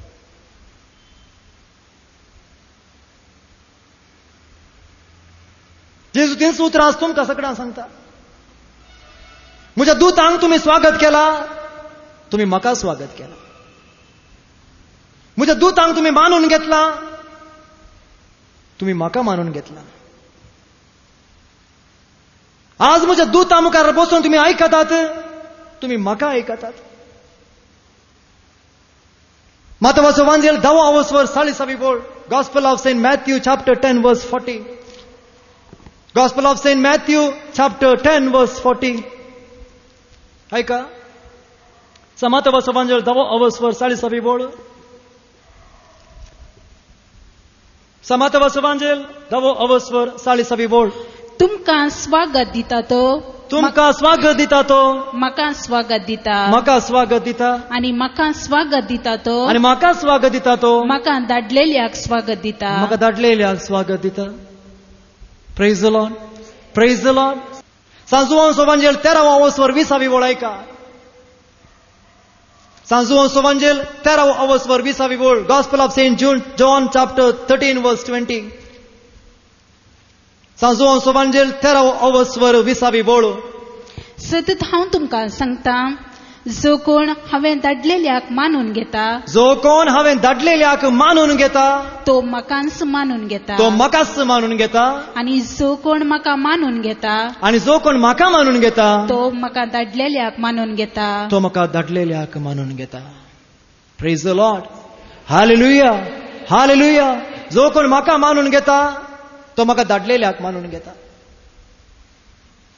जेजू तीच उतरां आज तुमकां सगळ्यांक सांगता. म्हज्या दूतांक तुमी स्वागत केला, तुमी म्हाका स्वागत केला. म्हज्या दूतांक तुमी मानून घेतला, तुमी म्हाका मानून घेतला. आज म्हज्या दुता मुखार बसून तुम्ही आयकतात, तुम्ही म्हाका आयकतात. मातवाचो वांजेल 10 वर 40 बोल. Gospel of St. Matthew chapter 10 verse 40. Gospel of St. Matthew chapter 10 verse 40. ऐका. मातवाचो वांजेल 10 वर 40 बोल. मातवाचो वांजेल 10 वर 40 बोल. तुमकां स्वागत दिता तो, तुमकां स्वागत दिता तो, म्हाका स्वागत दिता, म्हाका स्वागत दिता, आणि म्हाका स्वागत दिता तो, आणि म्हाका स्वागत दिता तो, म्हाका धाडलेल्याक स्वागत दिता. म्हाका धाडलेल्याक स्वागत दिता. Praise the Lord, praise the Lord. सांजुवांचो वांजेल 13 वर 20 बोल. ऐका. सांजुवांचो वांजेल 13 वर 20 बोल. Gospel of St. John chapter 13 verse 20. सांजुवांचो वांजेल 13 वर 20 बोल. सतत हांव तुमकां सांगता, जो कोण हांवें धाडलेल्याक मानून घेता, जो कोण हांवें धाडलेल्याक मानून घेता, तो म्हाकाच मानून घेता, तो म्हाकाच मानून घेता. आणि जो कोण म्हाका मानून घेता, आणि जो कोण म्हाका मानून घेता, तो म्हाका धाडलेल्याक मानून घेता. तो म्हाका धाडलेल्याक मानून घेता. Praise the Lord. Hallelujah, hallelujah. जो कोण म्हाका मानून घेता, तो म्हाका धाडलेल्याक मानून घेता.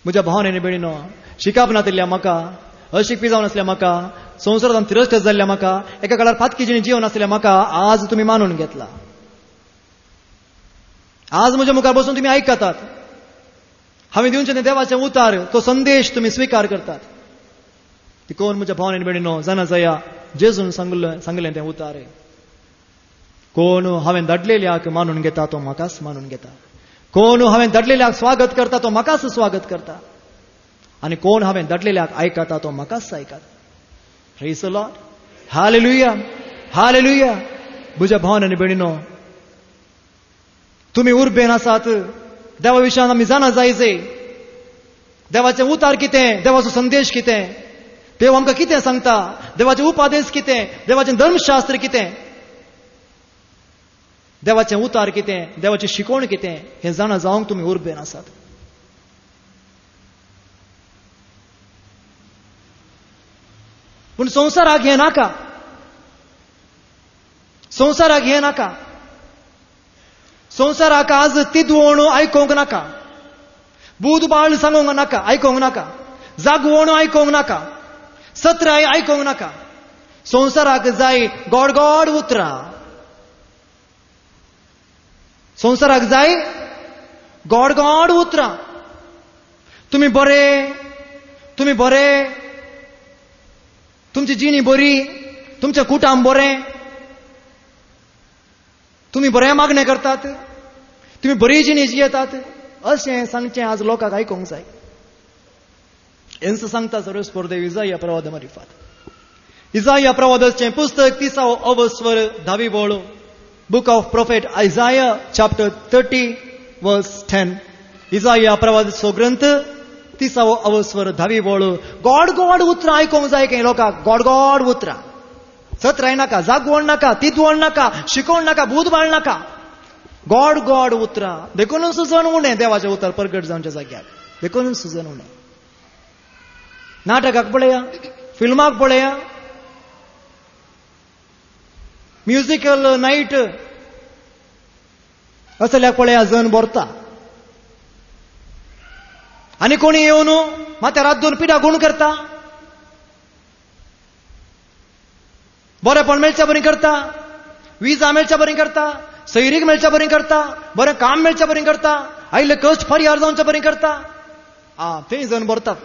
म्हज्या भावांनी भयणीनो, शिकप नातिल्ल्या म्हाका, अशिकपी जावन आसल्या म्हाका, संवसारांत तिरस्कार जाल्ल्या म्हाका, एका काळार फातकी जिणी जीवन आसल्या म्हाका, आज तुम्ही मानून घेतला. आज म्हज्या मुखार बसून तुम्ही आयकतात. हांवें दिवचें तें देवाचें उतार, तो संदेश तुम्ही स्वीकार करतात. ती कोण म्हज्या भावांनी भयणीनो जाणा जाया, जेजून सांगलें तें उतार. कोण हांवें धाडलेल्याक मानून घेता, तो म्हाकाच मानून घेता. कोण हांवें धाडलेल्याक स्वागत करता, तो म्हाकाच स्वागत करता. आणि कोण हांवें धाडलेल्याक आयकता, तो म्हाकाच आयकता. Praise the Lord. Hallelujah, hallelujah. म्हज्या भावांनी आनी भयणीनो, तुम्ही उर्बेन आसात. देवा विशयान आमी जाणा जायचे. देवाचें उतार कितें, देवाचो संदेश कितें, देव आमकां कितें सांगता, देवाचे उपादेश कितें, देवाचें धर्मशास्त्र कितें, देवाचें उतार कितें, देवाची शिकवण कितें, हें जाणा जावंक तुमी उर्बेन आसात. पूण संवसाराक हें नाका. संवसाराक हें नाका. संवसाराक आज तिदवण आयकोंक नाका. बुधबाळ सांगोंक नाका, आयकोंक नाका. जागवण आयकोंक नाका. सत्राय आयकोंक नाका. संवसाराक जाय गोड गोड उतरां. संवसाराक जाय गोड गोड उतरां. तुम्ही बरे, तुम्ही बरे, तुमची जिणी बरी, तुमचें कुटाम बरें, तुम्ही बरें मागणें करतात, तुम्ही बरी जिणी जियेतात, अशें सांगचें आज लोकांक आयकोंक जाय. हेंच सांगता सर्वेस्पर देव इसाया प्रवाद मारिफात. इसाया प्रवादाचें पुस्तक 30 10 बोळ. Book of Prophet Isaiah chapter 30 verse 10. Isaiah प्रवादाचो ग्रंथ 30 10 बोळ. गोड गोड उतरां आयकोंक जाय के लोकांक. गोड गोड उतरां. सत्राय नाका, जागवण नाका, तिदवण नाका, शिकवण नाका, बुधबाळ नाका. गोड गोड उतरां. देखून सुजन उणें देवाचें उतर प्रगट जावच्या जाग्यार. देखून सुजन उणें. नाटकाक पळया, फिल्माक पळया, म्युजिकल नाईट असल्याक पळया जण भरता. आनी कोणी येवन माथ्या रात दोन पिढा गुण करता. बरेपण मेळच्या बरी करता, विजा मेळच्या बरी करता, सैरीक मेळच्या बरी करता, बरें काम मेळच्या बरी करता, आयले कश्ट फरियार जावच्या बरी करता. थंय जण भरतात.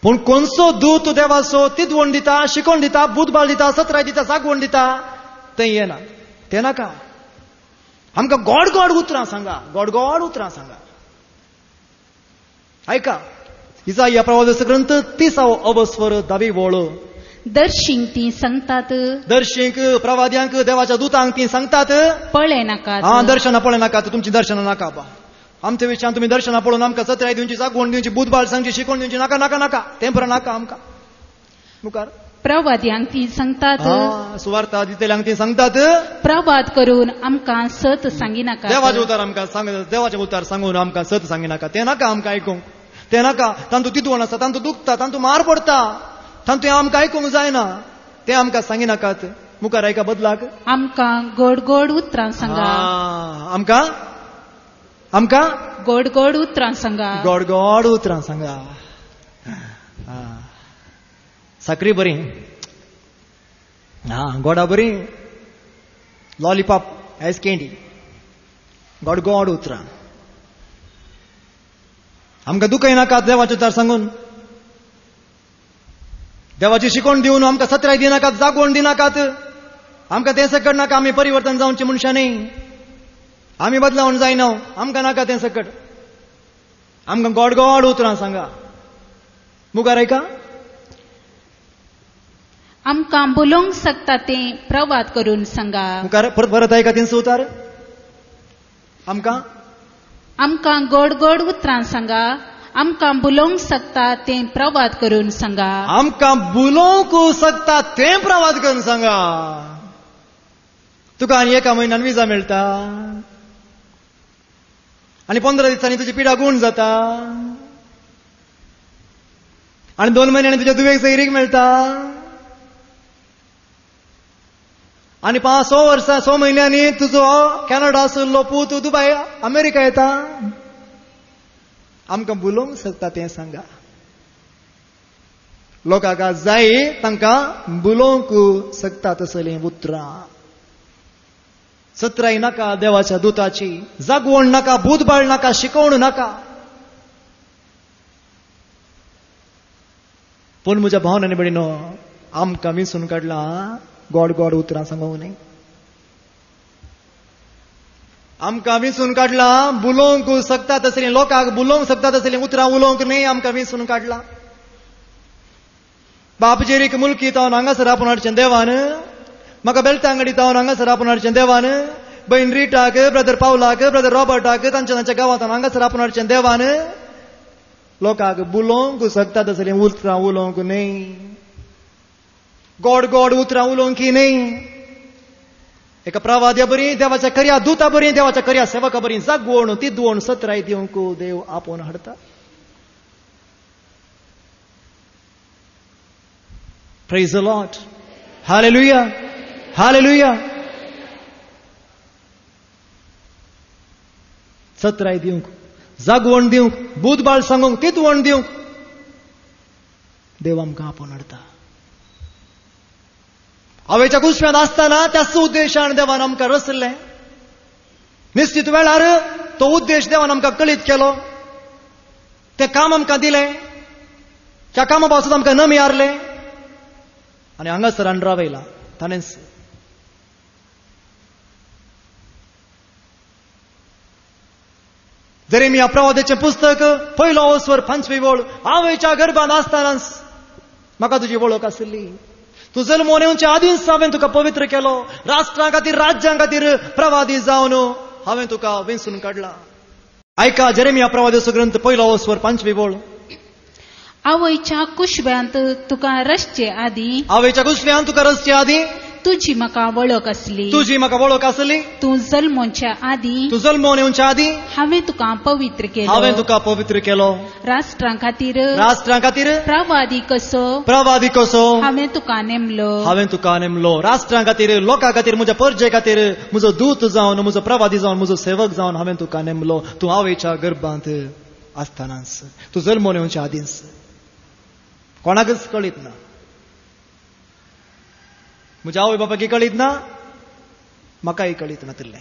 पूण कोणसो दूत देवाचो तिदवण दिता, शिकवण दिता, बुधबाळ दिता, सत्राय दिता, जागवण दिता, थंय येना. ते नाका. आमकां गोड गोड उतरां सांगा, गोड गोड उतरां सांगा. ऐका. इसाया प्रवादाचो ग्रंथ 30 10 बोळ. दर्शींक ती सांगतात, दर्शींक प्रवाद्यांक देवाच्या दुतांक ती सांगतात, पळय नाकात. दर्शनां पळय नाकात, तुमची दर्शनां नाका बा. आमच्या विशयान तुम्ही दर्शनां पळोवन आमकां सत्राय दिवची, जागवण दिवची, बुधबाळ सांगची, शिकवण दिवची नाका नाका नाका. तें बरं नाका आमकां. मुखार प्रवाद्यांक ती सांगतात सुवार्ता दितेल्यांक ती सांगतात प्रवाद करून आमकां सत सांगिनाका देवाचे उतार आमकां देवाचे उतार सांगून आमकां सत सांगिनाका ते नाका आमकां आयकूंक ते नाका तांतू तितवण आसा तांतू दुखता तांतू मार पडता तांतू आमकां आयकूंक जायना ते आमकां सांगिनाकात मुखार आयका बदलाक आमकां गोड गोड उतरां सांगा आमकां गोड गोड उतरां सांगा गोड गोड उतरां सांगा साकरी बरी गोडा बरी लॉलीपॉप आयस कँडी गोड गोड उतरां आमकां दुखय नाकात देवाचे उतार सांगून देवाची शिकवण दिवन आमकां सत्राय दिनाकात जागवण दिनाकात आमकां तें सकट नाका आमी परिवर्तन जावची मनशां न्ही आमी बदलावण जायना आमकां नाका तें सकट आमकां गोड गोड उतरां सांगा मुखार आयका आमकां बोलोवंक शकता तें प्रवाद करून सांगा मुखार परत आयका तेंचो उतार आमकां गोड गोड उतरां सांगा आमकां बुलोवंक शकता तें प्रवाद करून सांगा आमकां बुलोवंक शकता तें प्रवाद करून सांगा तुका आनी एका म्हयन्यान विजा मेळटा आनी 15 दिसांनी तुजी पिडा गूण जाता आनी 2 म्हयन्यांनी तुज्या दुवेक सैरीक मेळटा आनी 6 म्हयन्यांनी तुजो कॅनडा आसलो पूत दुबय अमेरिका येता आमकां बुलोवंक शकता तें सांगा लोकांक जाय तांकां बुलोवंक शकता तसलीं उतरां सत्राय नाका देवाच्या दुताची जागवण नाका बुधबाळ नाका शिकवण नाका पूण म्हज्या भावनांनी बडीनो आमकां विसरून काडला गोड गोड उतरां सांगूंक न्ही आमकां विसरून काडला बुलोवंक शकता तसलीं लोकांक बुलोवंक शकता तसलीं उतरां उलोवंक न्ही आमकां विसरून काडला बाप जेरीक मुल्की तावन हांगासर आपूण हाडचें देवान म्हाका बेल्टांगडी तावन हांगासर आपूण हाडचें देवान बहीण रिटाक ब्रदर पावलाक ब्रदर रॉबर्टाक तांच्या गांवांत हांगासर आपूण हाडचें देवान लोकांक बुलोवंक शकता तसलीं उतरां उलोवंक न्ही गोड गोड उतरां उलोवंक न्ही एका प्रवाद्या बरी देवाच्या खऱ्या दुता बरी देवाच्या खऱ्या सेवका बरी जागवण तिदवण सत्राय दिवंक देव आपोवन हाडता praise the Lord hallelujah hallelujah सत्राय दिवंक जागवण दिवंक बुधबाळ सांगूंक तिदवण दिवंक देव आमकां आपोवन हाडता हावेच्या कुस्प्यांत आसतना त्याच उद्देशान देवान आमकां रचलें निश्चित वेळार तो उद्देश देवान आमकां कळीत केलो तें काम आमकां दिलें त्या कामा पासून आमकां नमी हारलें आनी हांगासर आनी रावयला ताणेंच जेरेमिया प्रवादाचें पुस्तक पयलो ओसवर 5वी वळ हावेच्या गर्भांत आसतनाच म्हाका तुजी वळख आसली तूं जल्मोवन येवच्या आदींच हांवें तुका पवित्र केलो राष्ट्रां खातीर राज्यां खातीर प्रवादी जावन हांवें तुका वेंचून काडला आयका जेरेमिया प्रवादाचो ग्रंथ पयलो ओसवर 5वी वळ आवयच्या कुशव्यांत तुका रसचे आदी आवयच्या कुशव्यांत तुका रसचे आदी तुजी म्हाका वळख आसली तुजी म्हाका वळख आसली तूं जल्मोवच्या आदी तूं जल्मोवन येवच्या आदी हांवें तुका पवित्र केलो हांवें तुका पवित्र केलो राष्ट्रां खातीर प्रवादी कसो हांवें तुका नेमलो राष्ट्रां खातीर लोकां खातीर म्हज्या परजे खातीर म्हजो दूत जावन म्हजो प्रवादी जावन म्हजो सेवक जावन हांवें तुका नेमलो तूं आवयच्या गर्भांत आसतनाच तूं जल्मोवन येवच्या आदींच कोणाकच कळीत ना म्हज्या आवय बापाकी कळीत ना म्हाकाय कळीत नातलें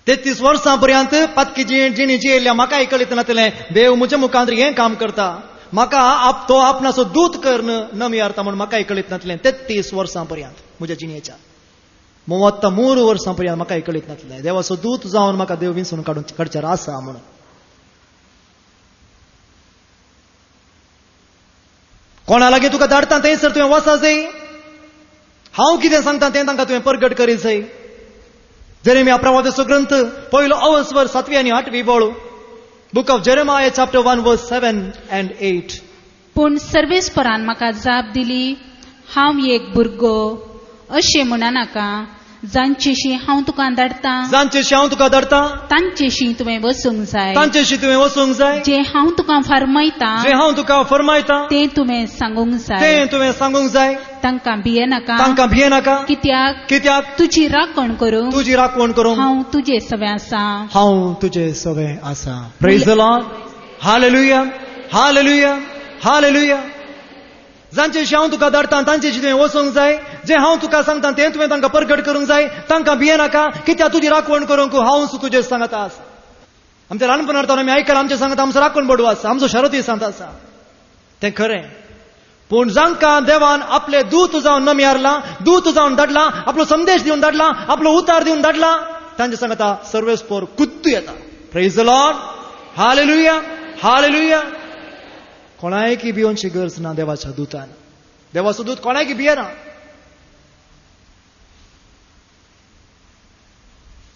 33 वर्सां पर्यंत पत्की जिणी जियेल्या म्हाकाय कळीत नातलें देव म्हज्या मुखांत हें काम करता म्हाका तो आपणाचो दूत कर्ण नमी हारता म्हूण म्हाकाय कळीत नातलें 33 वर्सां पर्यंत म्हज्या जिणेच्या 33 वर्सां पर्यंत म्हाकाय कळीत नातलें देवाचो दूत जावन म्हाका देव विंचून काडच्यार आसा म्हणून कोणा लागीं तुका धाडटा थंयसर तुवें वचा जाय हांव कितें सांगता तें तांकां तुवें परगट करीत जाय जेरेमिया प्रवादाचो ग्रंथ पयलो ओसवर 7वी आनी 8वी वळ Book of Jeremiah chapter 1 verse 7 and 8. पूण सर्वेस्परान म्हाका जाप दिली, हांव एक भुरगो अशें म्हणा नाका, जांचेशी हांव तुका धाडटा जांचेशी हांव तुका धाडटा तांचेशी तुवें वचूंक जाय, तांचेशी तुवें वचूंक जाय, जे हांव तुका फरमायता जे हांव तुका फरमायता तें तुवें सांगूंक जाय, तें तुवें सांगूंक जाय, तांकां भियेनाका, तांकां भियेनाका, कित्याक तुजी राखण करूंक तुजी राखण करूंक हांव तुजें सगळें आसा. हांव तुजें सगळें आसा. Praise the Lord. Hallelujah, hallelujah, hallelujah. जांचेशी हांव तुका धाडटा तांचेशी तुवें वचूंक जाय, जे हांव तुका सांगता तें तुवें तांकां प्रगट करूंक जाय, तांकां भियेनाका, कित्याक तुजी राखण करूंक हांव तुजें सांगता आसा. आमच्या ल्हानपणांत आमी आयकलां आमचें सांगता आमचो राखण बडवो आसा, आमचो शारोती सांत आसा. तें खरें. पूण जांकां देवान आपले दूत जावन नम्यारला, दूत जावन धाडला, आपलो संदेश दिवन धाडला, आपलो उतार दिवन धाडला, तांचे सांगता सर्वेस्पोर कुद्दू येता. Praise the Lord. Hallelujah, hallelujah. कोणायकी भियोनची गरज ना देवाच्या दूतान. देवाचो दूत कोणायकी भियेना.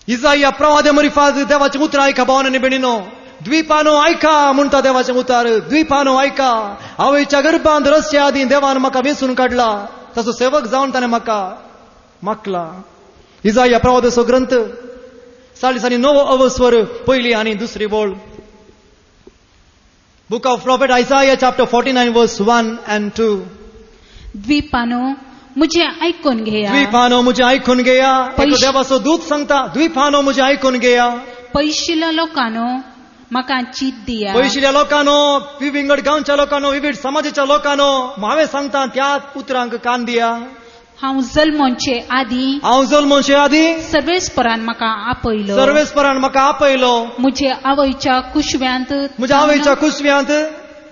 इसाया प्रवादे मरिफाद देवाचें उतर आयका भावांनी भयणीनो. द्वीपानो आयका म्हणटा देवाचें उतार. द्वीपानो आयका. आवयच्या गर्भांत रस्त्या आदी देवान म्हाका वेंचून काडला, ताचो सेवक जावन ताणें म्हाका मागला. इसाया प्रवादेचो ग्रंथ 9 स्वर पयली आनी दुसरी बोल. Book of Prophet Isaiah chapter 49 verse 1 and 2. द्वीपानो मुझे आयकून घेया. द्वीपानो मुझे आयकून घेया. देवाचो दूत सांगता, द्वीपानो मुझे आयकून घेया. पयशिल्ल्या लोकांनो म्हाका चीत दिया. पयशिल्ल्या लोकांनो, विविंगड गांवच्या लोकांनो, विविध समाजाच्या लोकांनो, हांवें सांगता त्या उतरांक कान दिया. हांव जल्मोंचे आदी सर्वेस्परान म्हाका आपयलो. सर्वेस्परान म्हाका आपयलो. म्हज्या आवयच्या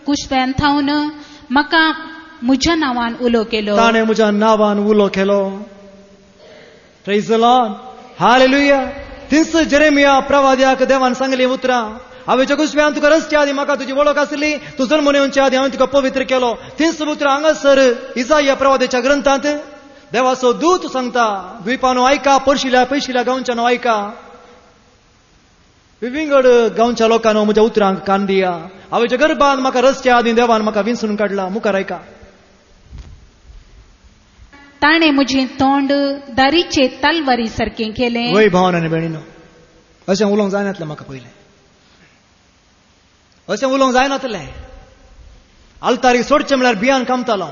कुशव्यांत थावन म्हाका म्हज्या नांवान उलो केलो. ताणें म्हज्या नांवान उलो केलो. Praise the Lord. हालेलुया. थिंस जेरेमिया प्रवाद्याक देवान सांगली उतरां, हांवेच्या कुशव्यान तुका रस्त्या आदी म्हाका तुजी वळख आसली, तूं जल्मून येवचे आदी हांवें तुका पवित्र केलो. थिंस उतरां हांगासर इसाया प्रवाद्याच्या ग्रंथांत देवाचो दूत सांगता, द्वीपानो आयका, पयशिल्ल्या गांवच्यानो आयका, विविंगड गांवच्या लोकांनो म्हज्या उतरांक कान दिया. हांवेच्या गर्भांत म्हाका रस्त्या आदी देवान म्हाका विंचून काडला. मुखार आयका. ताणें म्हजें तोंड दारीचे तलवारी सारकें केलें. वय भावन आनी भयणीनो, अशें उलोवंक जायनातलें म्हाका पयलें. अशें उलोवंक जायनातलें. आल्तारीक सोडचें म्हळ्यार भियान कामतालो.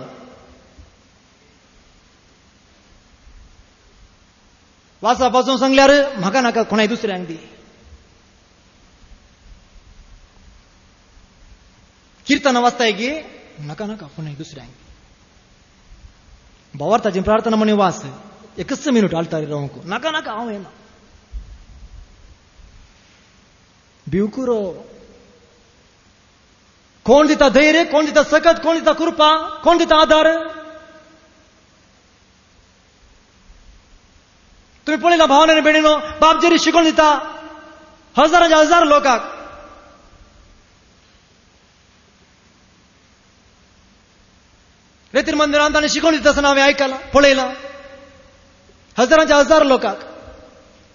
वाचा पासून सांगल्यार म्हाका नाका, कोणाय दुसऱ्यांक दी. किर्तनां वाचताय की नाका कोणाय दुसऱ्यांक. भावार्थाची प्रार्थना म्हणे वाच, 1 मिनिट आल्तारी रावंक नाका हांव येना. भिवकुरो. कोण दिता धैर्य, कोण दिता सकत, कोण दिता कृपा, कोण दिता आधार. तुम्ही पळयला भावनाने भयणीनो, बाप जरी शिकवण दिता हजाराच्या हजार लोकांक, रेतीर मंदिरांत ताणें शिकवण दिता आसतना हांवें आयकलां, पळयलां. हजाराच्या हजार लोकांक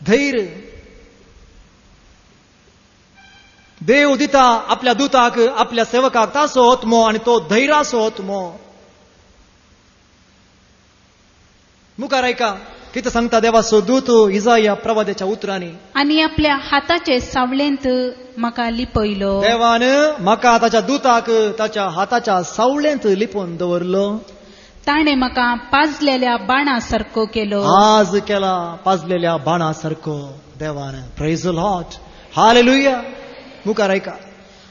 धैर्य देव दिता आपल्या दुताक, आपल्या सेवकाक. तासो आत्मो आनी तो धैर्याचो आत्मो. मुखार आयका कितें सांगता देवाचो दूत इसाया प्रवाद्याच्या उतरांनी. आनी आपल्या हाताचे सावळेंत म्हाका लिपयलो. देवान म्हाका ताच्या दुताक ताच्या हाताच्या सावळेंत लिपोवन दवरलो. ताणें म्हाका पाजलेल्या बाणा सारको केलो. आज केला पाजलेल्या बाणा सारको देवान. Praise the Lord. हालेलुया. मुखार आयका.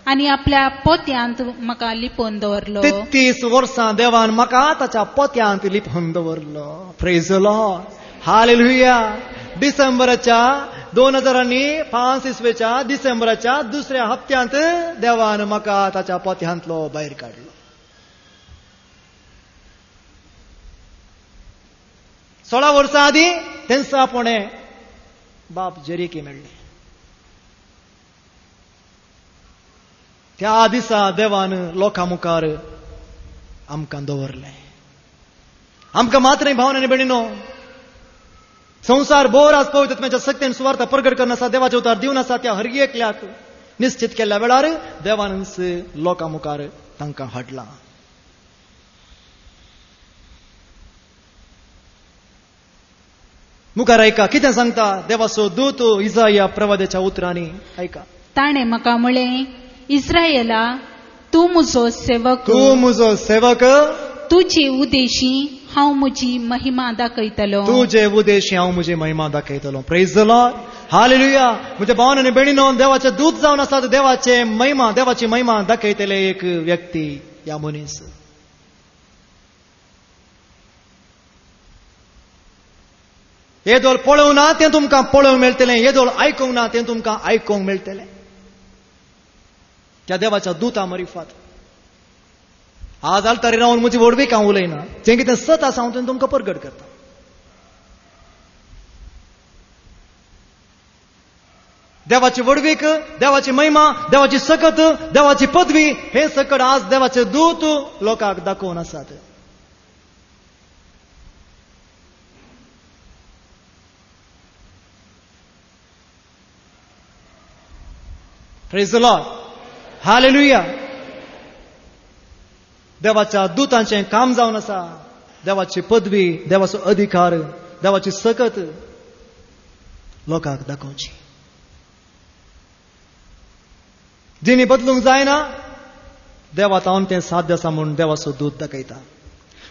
आनी आपल्या पोत्यांत म्हाका लिपोवन दवरलो. 33 वर्सां देवान म्हाका ताच्या पोत्यांत लिपोवन दवरलो. Praise the Lord. हालेलुया. डिसेंबराच्या 2005 इस्वेच्या डिसेंबराच्या 2ऱ्या हप्त्यांत देवान म्हाका ताच्या पोत्यांतलो भायर काडलो. 16 वर्सां आदी तेंसापणे बाप जेरीके मेळ्ळे. त्या दिसा देवान लोकां मुखार आमकां दवरलें. आमकां मात्र भावनांनी भयणीनो, संसार बोर आज पवित्र आत्म्याच्या शक्तीन सुवार्ता प्रगट करन आसा, देवाचे उतार दिवन आसा त्या हर एकल्याक निश्चित केल्ल्या वेळार देवान लोकां मुखार तांकां हाडलां. मुखार ऐका कितें सांगता देवाचो दूत इसाया प्रवाद्याच्या उतरांनी. ऐका, ताणें म्हाका म्हळें, इस्रायेला, तूं म्हजो सेवक, तूं म्हजो सेवक, तुजी उदेशी हांव म्हजी महिमा दाखयतलो. तुजे उदेशी हांव म्हजी महिमा दाखयतलो. Praise the Lord. हालेलुया. म्हणजे भावन आनी भयणीनो, देवाचे दूत जावन आसात देवाची महिमा दाखयतले एक व्यक्ती, ह्या मनीस. येदोळ पळोवंक ना तें तुमकां पळोवंक मेळटलें, येदोळ आयकूंक ना तें तुमकां आयकूंक मेळटलें त्या देवाच्या दुता मरिफात. आज आल्तारी रावन म्हजी वडवीक हांव उलयना, जें कितें सत आसा हांव तें तुमकां परगट करता. देवाची वडवीक, देवाची महिमा, देवाची सकत, देवाची पदवी, हे सकट आज देवाचे दूत लोकांक दाखोवन आसात. Praise the Lord. Hallelujah. देवाच्या दूतांचें काम जावन आसा. देवाची पदवी, देवाचो अधिकार, देवाची सकत लोकांक दाखोवची. जिणी बदलूंक जायना, देवा तावन तें साध्य आसा म्हूण देवाचो दूत दाखयता.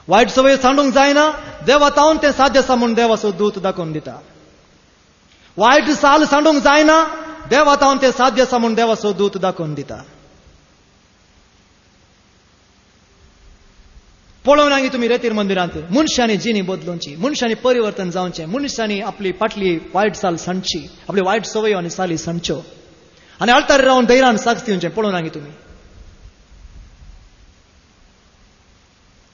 वायट सवय सांडूंक जायना, देवा तावन तें साध्य आसा म्हूण देवाचो दूत दाखोवन दिता. वायट साल सांडूंक जायना, देवा तावन तें साध्य आसा म्हूण देवाचो दूत दाखोवन दिता. पळोवन ना तुम्ही रेतीर मंदिरांत मनशांनी जिणी बदलूंची, मनशांनी परिवर्तन जावचें, मनशांनी आपली फाटली वायट साल सांडची, आपली वायट सवयो आनी साली सांडच्यो आनी आल्तारी रावन धैर्यान साक्ष दिवचें. पळोवन ना तुम्ही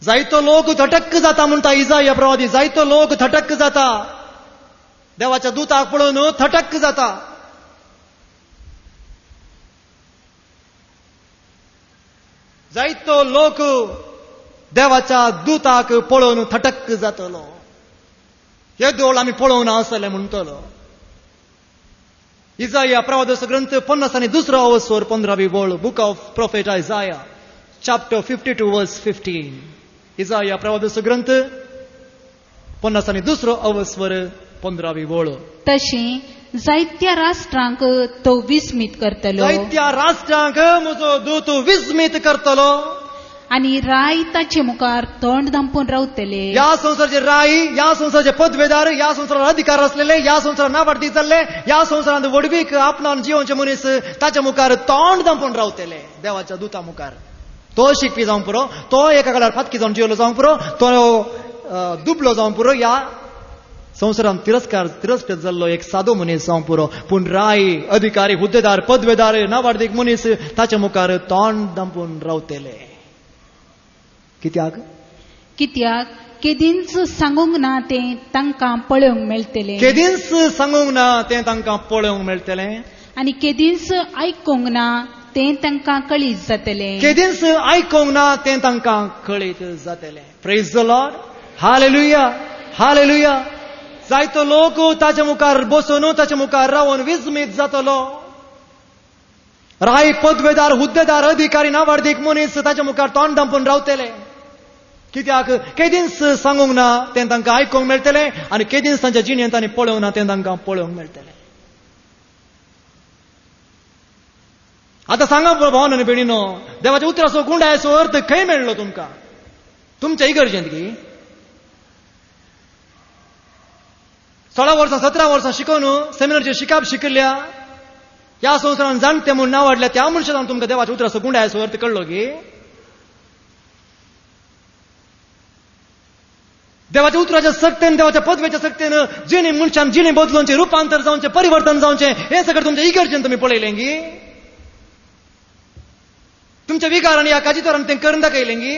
जायतो लोक थटक्क जाता म्हणटा इसाया प्रवादी. जायतो लोक थटक्क जाता, देवाच्या दूताक पळोवन थटक्क जाता. जायतो लोक देवाच्या दूताक पळोवन थटक्क जातलो. हे देवळ आमी पळोवना आसले म्हणटलो. इसाया प्रवादीचो ग्रंथ 52 अवस्वर 15वी वळ. Book of prophet Isaiah chapter 52 verse 15. Isaiah प्रवादीचो ग्रंथ 52 अवस्वर 15वी वळ. तशें जायत्या राष्ट्रांक तो विस्मित करतलो. जायत्या राष्ट्रांक म्हजो दूत विस्मित करतलो आनी राय ताचे मुखार तोंड धांपून रावतले. या संवसाराचे राय, या संवसाराचे पदवेदार, या संवसारात अधिकार असलेले, या संवसारात नावार्थी चालले, या संवसारात वडवीक आपणान जिवोवचे मनीस ताच्या मुखार तोंड धांपून रावतले देवाच्या दूता मुखार. तो शिकपी जावंक पुरो, तो एका काळार फातकी जावन जिवलो जावंक पुरो, तो दुबलो जावंक पुरो, या संवसारात तिरस्कृत जाल्लो एक सादो मनीस जावंक पुरो, पूण राय, अधिकारी, हुद्देदार, पदवेदार, नावार्थीक मनीस ताच्या मुखार तोंड धांपून रावतले. कित्याक केदींच सांगूंक ना तें तांकां पळोवंक मेळटलें. केदींच सांगूंक ना तें तांकां पळोवंक मेळटलें. आनी केदींच आयकूंक ना तें तांकां कळीत जातलें. केदींच आयकूंक ना तें तांकां कळीत जातलें. Praise the Lord. Hallelujah. Hallelujah. जायतो लोक ताच्या मुखार बसून, ताच्या मुखार रावन विस्मीत जातलो. राय, पदवेदार, हुद्देदार, अधिकारी, नावार्थीक मनीस ताच्या मुखार तोंड धांपून रावतले. कित्याक केदींच सांगूंक ना तें तांकां आयकूंक मेळटलें आनी केदींच तांच्या जिणेंत तांणी पळोवंक ना तें तांकां पळोवंक मेळटलें. आतां सांगा भावन आनी भयणीनो, देवाच्या उतराचो गुंडायचो अर्थ खंय मेळ्ळो तुमकां? तुमच्या इगर्जेंत की 16 वर्सां 17 वर्सां शिकून सेमिनारचे शिकाप शिकल्या, ह्या संवसारान जाणटे म्हूण नांव वाडल्या त्या मनशान तुमकां देवाच्या उतराचो गुंडायचो अर्थ कळलो की? देवाच्या उतराच्या सक्तेन, देवाच्या पदवेच्या सक्तेन जिणी मनशान जिणी बदलूनचे, रुपांतर जावचें, परिवर्तन जावचें, हे सगळें तुमच्या इगर्जेन तुमी पळयलें की? तुमच्या विकारांनी ह्या काजीतोरान तें करून दाखयलें की?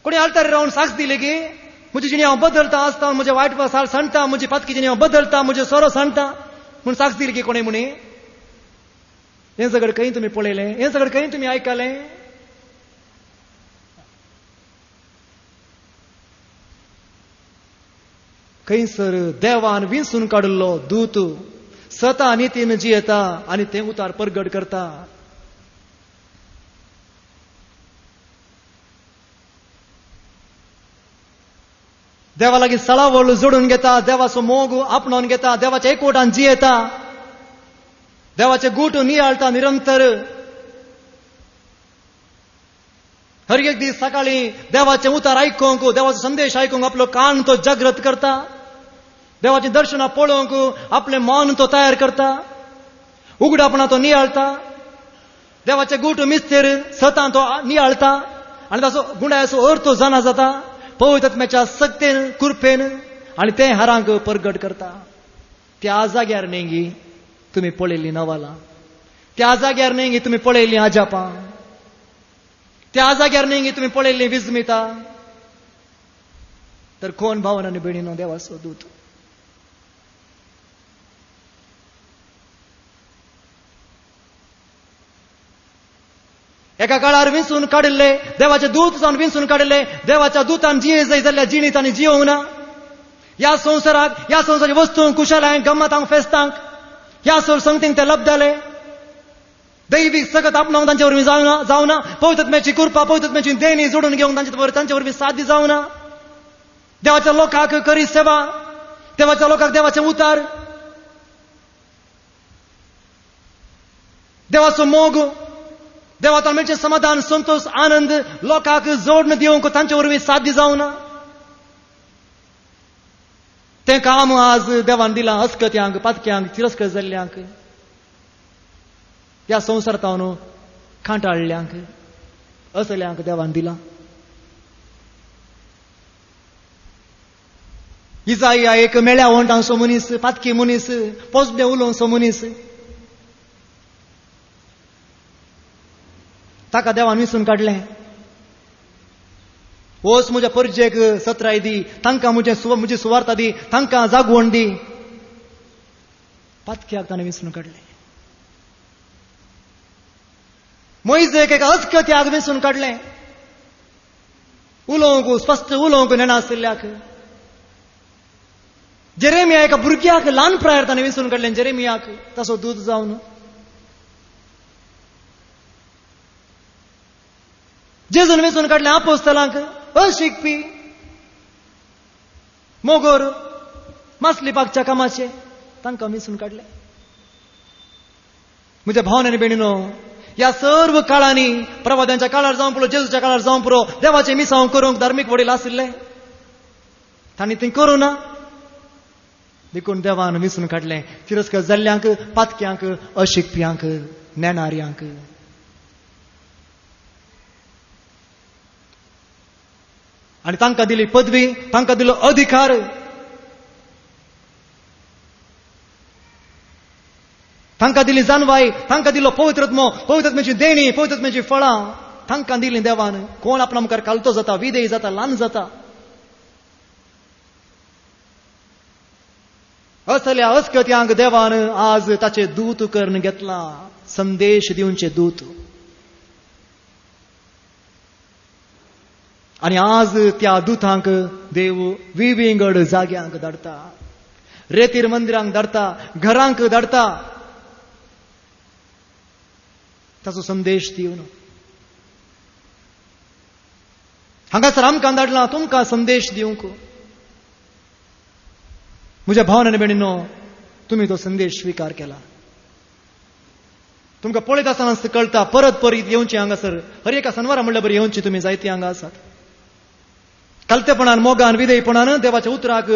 कोणी आल्तारी रावन साक्ष दिली की म्हजी जिणी हांव बदलता आसता, म्हजे वायट साल सांडटा, म्हजी पातकी जिणी हांव बदलता, म्हजे सोरो सांडटा म्हूण साक्ष दिली की कोणी म्हणी? हें सगळें खंय तुमी पळयलें? हें सगळें खंय तुमी आयकलें? खंयसर देवान विंचून काडिल्लो दूत स्वता नितीन जियेता आनी ते उतार परगट करता. देवा लागीं सळावळ जोडून घेता, देवाचो मोग आपणावन घेता, देवाच्या एकवटान जियेता, देवाचे गुट नियाळता निरंतर. हर एक दीस सकाळी देवाचे उतार आयकूंक, देवाचो संदेश आयकूंक आपलो कान तो जागृत करता, देवाची दर्शनां पळोवंक आपले मन तो तयार करता, उगडापणां तो नियाळता, देवाचे गुट मिस्तेर सतां तो नियाळता आनी ताचो गुंडायाचो अर्थ जाणा जाता पवित्र आत्म्याच्या सक्तेन कृपेन आनी ते हारांक परगट करता. त्या जाग्यार नेंगी तुम्ही पळयल्लीं नवालां, त्या जाग्यार नेंगी तुम्ही पळयल्लीं आजापां, त्या जाग्यार नेंगी तुम्ही पळयल्लीं विस्मिता. तर कोण भावन आनी भयणीनो देवाचो दूत. एका काळार विंचून काडिल्ले देवाचे दूत जावन विंचून काडिल्ले, देवाच्या दुतान जिये जाय जाल्यार जिणीत आनी जियोंक ना. ह्या संवसाराक, ह्या संवसाराच्या वस्तूंक, कुशलांक, गम्मतांक, फेस्तांक, ह्या संगतींक ते लबदाले. दैवीक सगत आपणावंक तांचे वरवीं जावना. पवित्र आत्म्याची कृपा, पवित्र आत्म्याची देणी जोडून घेवंक तांचे वरवीं साध्य जावना. देवाच्या लोकांक करी सेवा, देवाच्या लोकांक देवाचे उतार, देवाचो मोग, देवाचो मेळचे समाधान, संतोष, आनंद लोकांक जोडून दिवंक तांचे वरवीं साध्य जावना. तें काम आज देवान दिलां अस्कत्यांक, पातक्यांक, तिरस्कार जाल्ल्यांक, ह्या संवसारांत खांटाळल्यांक, असल्यांक देवान दिलां. इजाया एक मेळ्या वंटांचो मनीस, पातकी मनीस, पोसडे उलोवचो मनीस, ताका देवान विसरून काडलें. वच म्हज्या परजेक सत्राय दी, तांकां म्हजी सुवार्ता दी, तांकां जागवण दी. पातक्याक ताणें विसरून काडलें. मोइजेक एका अस्कत्याक विसरून काडलें. उलोवंक, स्पश्ट उलोवंक नेनासल्ल्याक. जेरेमिया एका भुरग्याक ल्हान प्रायार ताणें विसरून काडलें. जेरेमियाक ताचो दूत जावन. जेजून विसरून काडलें आपोस्तलांक, अशिकपी, मोगोर, मासली पागच्या कामाचे, तांकां विसरून काडलें. म्हज्या भावन आनी भयणीनो, ह्या सर्व काळांनी, प्रवाद्यांच्या काळार जावं पुरो, जेजूच्या काळार जावं पुरो, देवाचें मिसांव करूंक धार्मीक वडील आशिल्ले, तांणी तें करूं ना. देखून देवान विसरून काडलें तिरस्कार जाल्ल्यांक, पातक्यांक, अशिकप्यांक, नेणाऱ्यांक. आनी तांकां दिली पदवी, तांकां दिलो अधिकार. तांकां दिली जानवाई, तांकां दिलो पवित्रत्मो, पवित्रत्म्याची देणी, पवित्रत्म्याची फळां तांकां दिलीं देवान. कोण आपणा मुखार कालतो जाता, विधेय जाता, ल्हान जाता. असल्या अस्कत्यांक देवान आज ताचे दूत करून घेतला, संदेश दिवचे दूत. आनी आज त्या दुतांक देव विविंगड जाग्यांक धाडटा, रेतीर मंदिरांक धाडटा, घरांक धाडटा, ताचो संदेश दिवन. हांगासर आमकां धाडला तुमकां संदेश दिवंक. म्हज्या भावन आनी भयणीनो, तुमी तो संदेश स्विकार केला. तुमकां पळयत आसतना कळटा परत परत येवचें. हांगासर हर एका शनवारा म्हणल्या बरी येवची तुमी जायती हांगा आसात. कलतेपणान, मोगान, विधेयपणान देवाच्या उतराक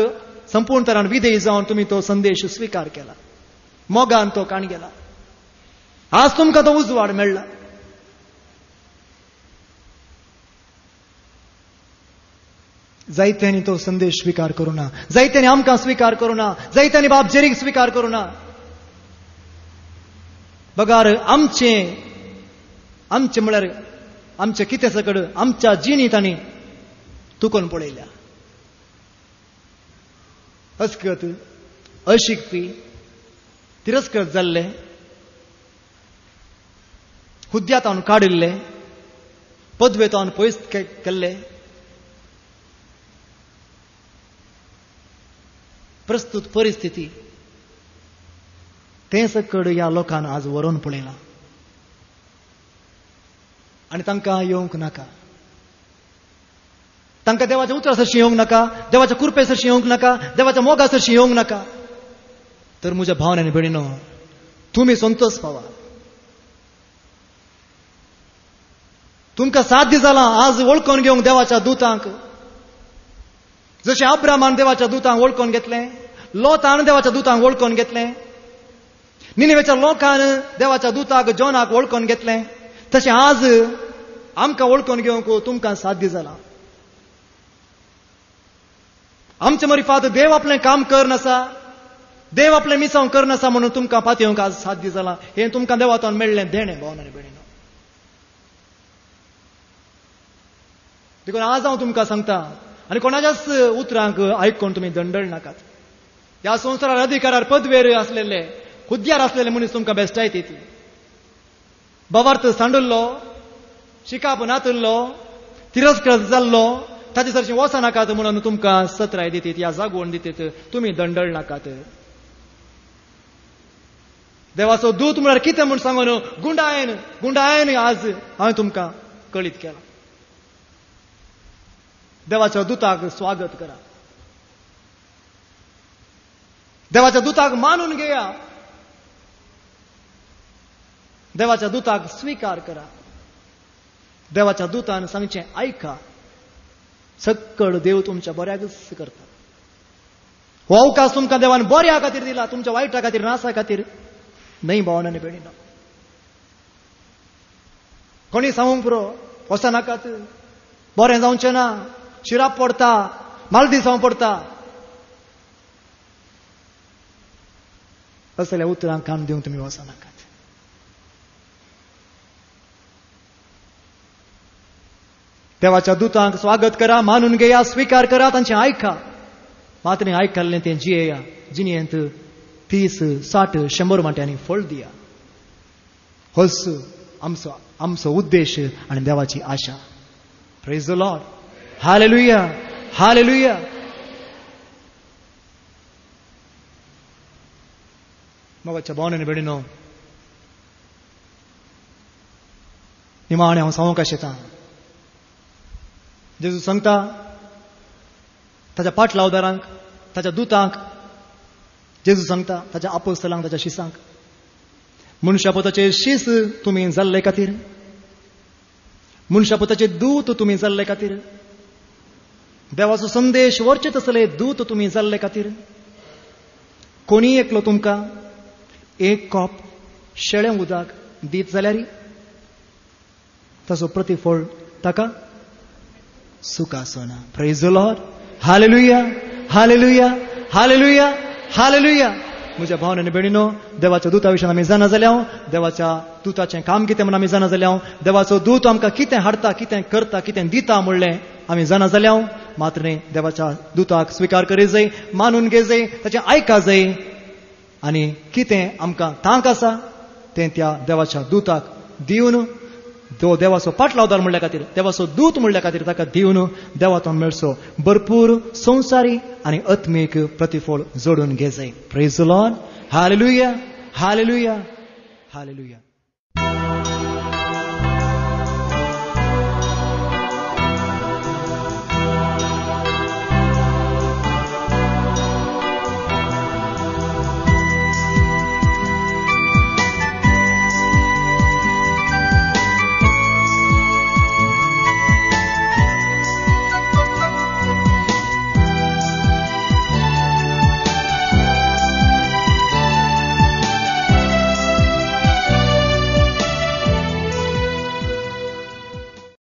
संपूर्ण तरान विधेय जावन तुमी तो संदेश स्विकार केला, मोगान तो काण गेला. आज तुमकां तो उजवाड मेळ्ळा. जायत्यांनी तो संदेश स्विकार करूं ना, जायत्यांनी आमकां स्विकार करूं ना, जायत्यांनी बाब जेरीक स्विकार करूं ना. बगार आमचे म्हळ्यार आमचे कितें सकड आमच्या जिणीत आनी तुकोन पळयल्या. अस्कत, अशिकपी, तिरस्कार जाल्ले, हुद्यांतावन काडिल्ले, पदवेतावन पयस केल्ले, प्रस्तुत परिस्थिती ते सकड ह्या लोकांन आज व्हरून पळयलां आनी तांकां येवंक नाका. तांकां देवाच्या उतरा सरशी येवंक नाका, देवाच्या कृपे सरशी येवंक नाका, देवाच्या मोगा सरशी येवंक नाका. तर म्हज्या भावनांनी भयणीनो, तुमी संतोष पावा. तुमकां साध्य जालां आज वळखून घेवंक देवाच्या दुतांक. जशें अब्रामान देवाच्या दुतांक वळखून घेतलें, लोतान देवाच्या दुतांक वळखून घेतलें, निनेवेच्या लोकान देवाच्या दुताक जोनाक वळखून घेतलें, तशें आज आमकां वळखून घेवंक तुमकां साध्य जालां. आमचे मरिफात देव आपलें काम करनासा, देव आपलें मिसांव करनासा म्हणून तुमकां पातयेवंक आज साध्य जालां. हें तुमकां देवातून मेळ्ळें देणें भावनांनी भयणीनो. देखून आज हांव तुमकां सांगता, आनी कोणाच्याच उतरांक आयकून तुमी दंडळ नाकात. ह्या संवसारार अधिकारार पदवेर आसलेले, हुद्द्यार आसलेले मनीस तुमकां बेश्टायत येतली. बवार्थ सांडुल्लो, शिकाप नातुल्लो, तिरस्कृत जाल्लो, ताचे सरशी वसा नाकात म्हणून तुमकां सत्राय दितीत, ह्या जागोवन दितीत. तुमी दंडळ नाकात. देवाचो दूत म्हळ्यार कितें म्हूण सांगून गुंडायन आज हांवें तुमकां कळीत केलां. देवाच्या दुताक स्वागत करा. देवाच्या दुताक मानून घेया. देवाच्या दुताक स्वीकार करा. देवाच्या दुतान सांगचें आयका. सकळ देव तुमच्या बऱ्याकच करता. हो अवकाश तुमकां देवान बऱ्या खातीर दिला, तुमच्या वायटा खातीर नासा खातीर न्हय भावनांनी भयणीनो. कोणी सांगूंक पुरो वसा नाकात, बरें जावचें ना, शिराप पडटा, मालदिसांव पडटा, असल्या उतरांक कान दिवंक तुमी वसा नाकात. देवाच्या दुतांक स्वागत करा, मानून घेया, स्वीकार करा, तांचें आयका. मात्र आयकल्लें तें जियेया, जिणेंत 30, 60, 100 वांट्यांनी फळ दिया. होच आमचो उद्देश आनी देवाची आशा. Praise the Lord. Hallelujah, hallelujah. मोगाच्या भावनांनी भयणीनो, निमाणें हांव सांगूंक शेतां. जेजू सांगता ताच्या पाटलावदारांक, ताच्या दुतांक, जेजू सांगता ताच्या आपोस्तलांक, ताच्या शिसांक, मनशापुताचे शीस तुमी जाल्ले खातीर, मनशापुताचे दूत तुमी जाल्ले खातीर, देवाचो संदेश व्हरचे तसले दूत तुमी जाल्ले खातीर, कोणी एकलो तुमकां एक कॉप शेळें उदक दीत जाल्यार ताचो प्रतिफळ ताका सुख आसना. Praise the Lord. Hallelujah, hallelujah, hallelujah, hallelujah. म्हज्या भावनांनी भयणीनो, देवाच्या दुता विशीं आमी जाणा जाल्यार, देवाच्या दुताचें काम कितें म्हणून आमी जाणा जाल्यार, देवाचो दूत आमकां कितें हाडटा, कितें करता, कितें दिता म्हणलें आमी जाणा जाल्यार, मात्र न्ही देवाच्या दुताक स्वीकार करी जाय, मानून घे जाय, ताचें आयका जाय. आनी कितें आमकां तांक आसा तें त्या देवाच्या दुताक दिवन, तो देवाचो पाटलावदार म्हणल्या खातीर, देवाचो दूत म्हणल्या खातीर ताका दिवन देवातून मेळचो भरपूर संवसारी आनी आत्मीक प्रतिफळ जोडून घे जाय. Praise the Lord. Hallelujah, hallelujah, hallelujah.